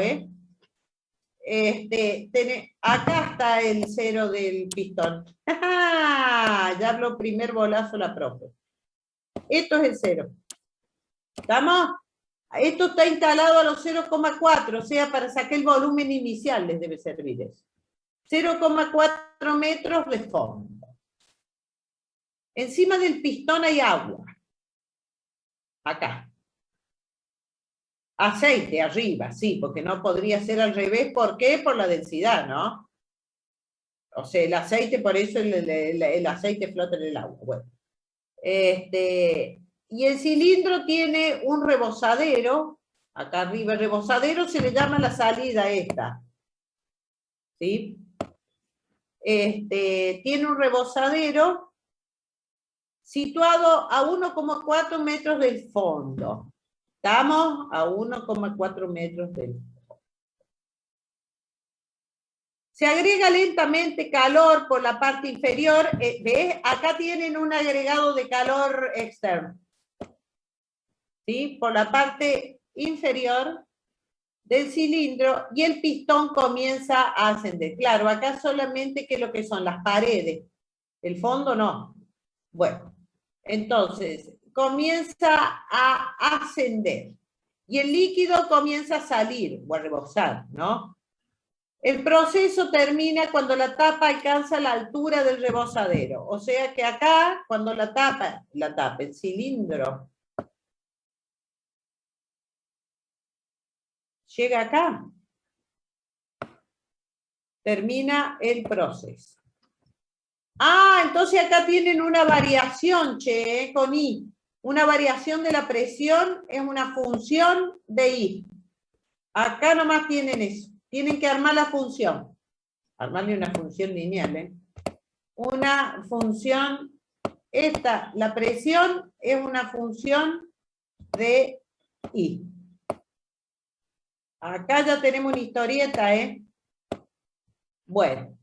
acá está el 0 del pistón. Ya habló primer bolazo la profe. Esto es el 0. ¿Estamos? Esto está instalado a los 0,4, o sea, para sacar el volumen inicial les debe servir eso. 0,4 metros de fondo. Encima del pistón hay agua. Acá. Aceite arriba, sí, porque no podría ser al revés. ¿Por qué? Por la densidad, ¿no? O sea, el aceite, por eso el aceite flota en el agua. Bueno. Y el cilindro tiene un rebosadero. Acá arriba el rebosadero se le llama la salida esta. ¿Sí? Tiene un rebosadero situado a 1,4 metros del fondo. Estamos a 1,4 metros del fondo. Se agrega lentamente calor por la parte inferior. ¿Ves? Acá tienen un agregado de calor externo. ¿Sí? Por la parte inferior del cilindro y el pistón comienza a ascender. Claro, acá solamente que lo que son las paredes. El fondo no. Bueno, entonces comienza a ascender y el líquido comienza a salir o a rebosar, ¿no? El proceso termina cuando la tapa alcanza la altura del rebosadero. O sea que acá, cuando la tapa, el cilindro llega acá, termina el proceso. Ah, entonces acá tienen una variación, che, con I. Una variación de la presión es una función de I. Acá nomás tienen eso. Tienen que armar la función. Armarle una función lineal, ¿eh? Una función, la presión es una función de I. Acá ya tenemos una historieta, ¿eh? Bueno.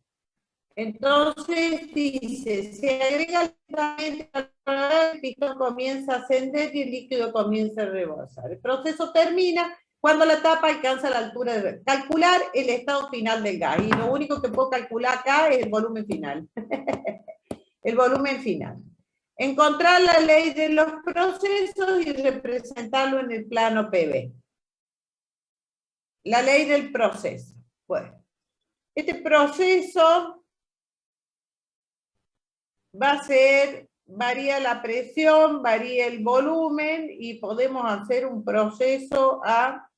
Entonces dice, se agrega lentamente el pistón comienza a ascender y el líquido comienza a rebosar. El proceso termina cuando la tapa alcanza la altura de calcular el estado final del gas. Y lo único que puedo calcular acá es el volumen final. El volumen final. Encontrar la ley de los procesos y representarlo en el plano PV. La ley del proceso. Bueno, este proceso va a ser, varía la presión, varía el volumen y podemos hacer un proceso a,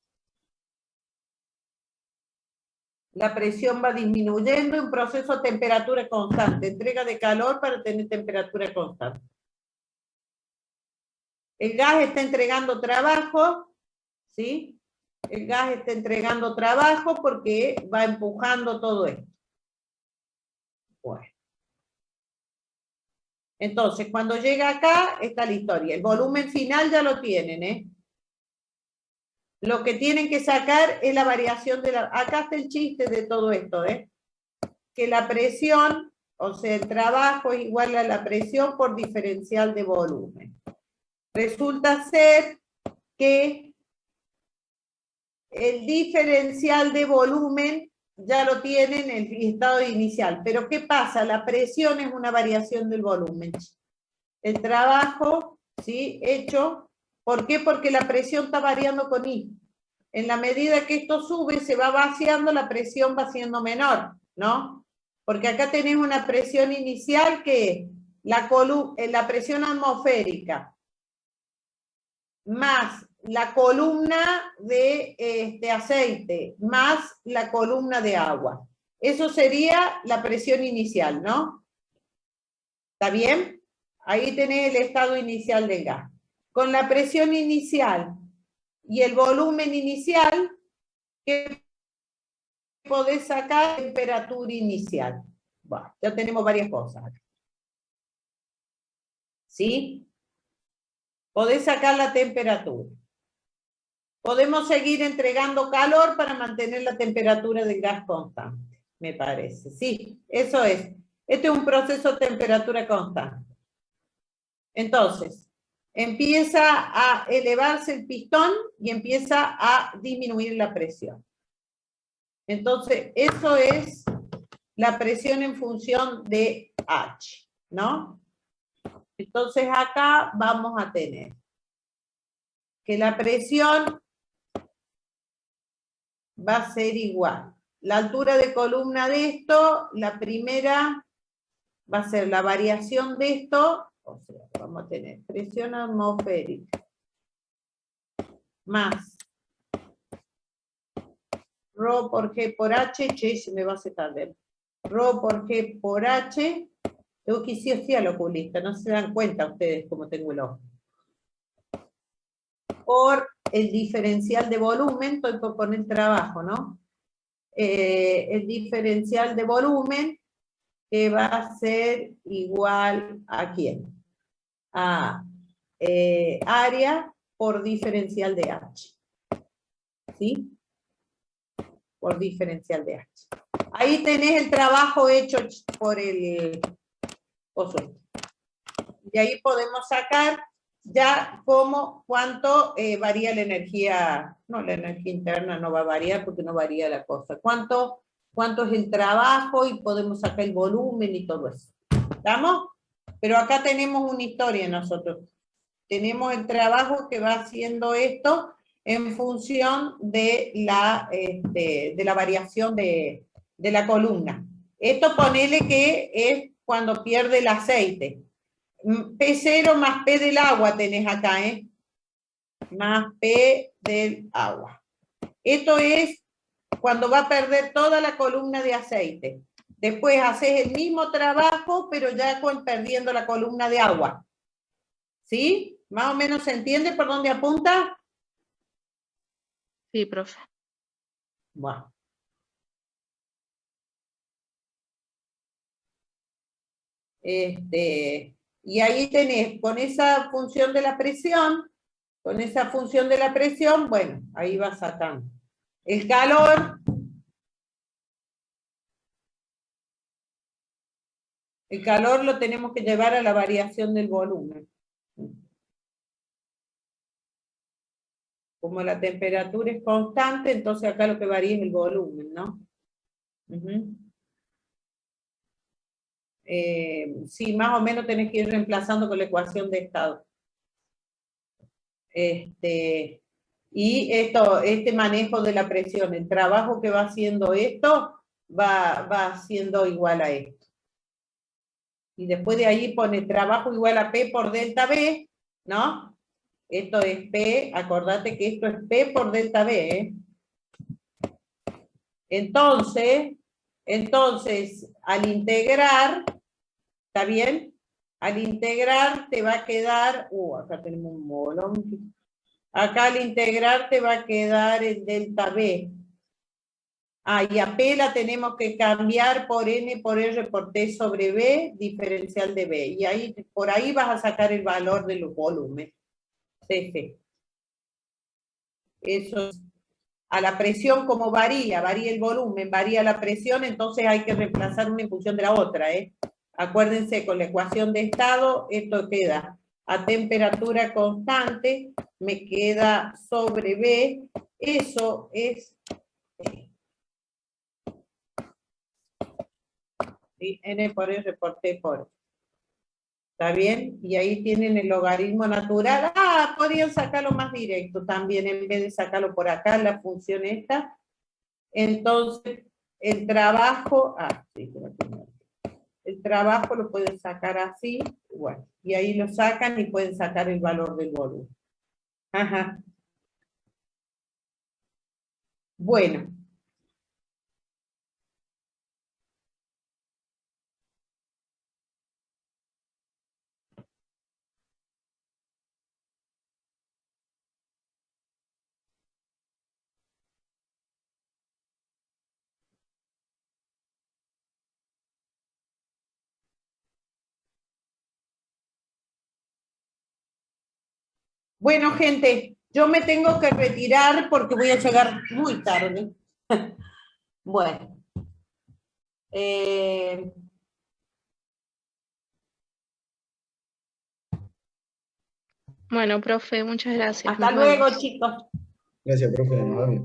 la presión va disminuyendo, un proceso a temperatura constante, entrega de calor para tener temperatura constante. El gas está entregando trabajo, ¿sí? El gas está entregando trabajo porque va empujando todo esto. Bueno. Entonces, cuando llega acá, está la historia. El volumen final ya lo tienen, ¿eh? Lo que tienen que sacar es la variación de la... Acá está el chiste de todo esto, ¿eh? Que la presión, o sea, el trabajo es igual a la presión por diferencial de volumen. Resulta ser que el diferencial de volumen ya lo tienen en el estado inicial. Pero ¿qué pasa? La presión es una variación del volumen. El trabajo, ¿sí? Hecho, ¿por qué? Porque la presión está variando con I. En la medida que esto sube, se va vaciando, la presión va siendo menor, ¿no? Porque acá tenés una presión inicial que es la presión atmosférica más la columna de aceite más la columna de agua. Eso sería la presión inicial, ¿no? ¿Está bien? Ahí tenés el estado inicial del gas. Con la presión inicial y el volumen inicial, ¿qué podés sacar? Temperatura inicial. Bueno, ya tenemos varias cosas. ¿Sí? Podés sacar la temperatura. Podemos seguir entregando calor para mantener la temperatura del gas constante, me parece. Sí, eso es. Este es un proceso de temperatura constante. Entonces, empieza a elevarse el pistón y empieza a disminuir la presión. Entonces, eso es la presión en función de H, ¿no? Entonces, acá vamos a tener que la presión va a ser igual. La altura de columna de esto, la primera va a ser la variación de esto, o sea, vamos a tener presión atmosférica más ρ por G por H, che, se me va a secar de ρ por G por H, tengo que ir al oculista, no se dan cuenta ustedes cómo tengo el ojo. Por el diferencial de volumen, estoy por poner trabajo, ¿no? El diferencial de volumen que va a ser igual a ¿quién? A área por diferencial de H. ¿Sí? Por diferencial de H. Ahí tenés el trabajo hecho por el oso. Y ahí podemos sacar ya cuánto varía la energía, no, la energía interna no va a variar porque no varía la cosa. Cuánto es el trabajo y podemos sacar el volumen y todo eso. ¿Estamos? Pero acá tenemos una historia nosotros. Tenemos el trabajo que va haciendo esto en función de la variación de la columna. Esto ponele que es cuando pierde el aceite. P0 más P del agua tenés acá, ¿eh? Más P del agua. Esto es cuando va a perder toda la columna de aceite. Después haces el mismo trabajo, pero ya perdiendo la columna de agua. ¿Sí? ¿Más o menos se entiende por dónde apunta? Sí, profe. Bueno. Y ahí tenés, con esa función de la presión, bueno, ahí va sacando. El calor lo tenemos que llevar a la variación del volumen. Como la temperatura es constante, entonces acá lo que varía es el volumen, ¿no? Sí, más o menos tenés que ir reemplazando con la ecuación de estado. Y este manejo de la presión, el trabajo que va haciendo esto, va siendo igual a esto. Y después de ahí pone trabajo igual a P por delta B, ¿no? Esto es P, acordate que esto es P por delta B, ¿eh? Entonces, al integrar, ¿está bien? Al integrar te va a quedar, acá tenemos un bolón. Acá al integrar te va a quedar el delta B. Y a P la tenemos que cambiar por N por R por T sobre B, diferencial de B. Y ahí, por ahí vas a sacar el valor de los volúmenes. CF. Eso es. A la presión, como varía el volumen, varía la presión, entonces hay que reemplazar una en función de la otra, ¿eh? Acuérdense, con la ecuación de estado, esto queda a temperatura constante, me queda sobre B, eso es ¿sí? N por R por T por. ¿Está bien? Y ahí tienen el logaritmo natural. Podrían sacarlo más directo también, en vez de sacarlo por acá, la función esta. Entonces, el trabajo, sí, el trabajo lo pueden sacar así, bueno, y ahí lo sacan y pueden sacar el valor del volumen. Ajá. Bueno. Bueno, gente, yo me tengo que retirar porque voy a llegar muy tarde. Bueno. Bueno, profe, muchas gracias. Hasta Nos luego, vemos. chicos. Gracias, profe. Nos vemos.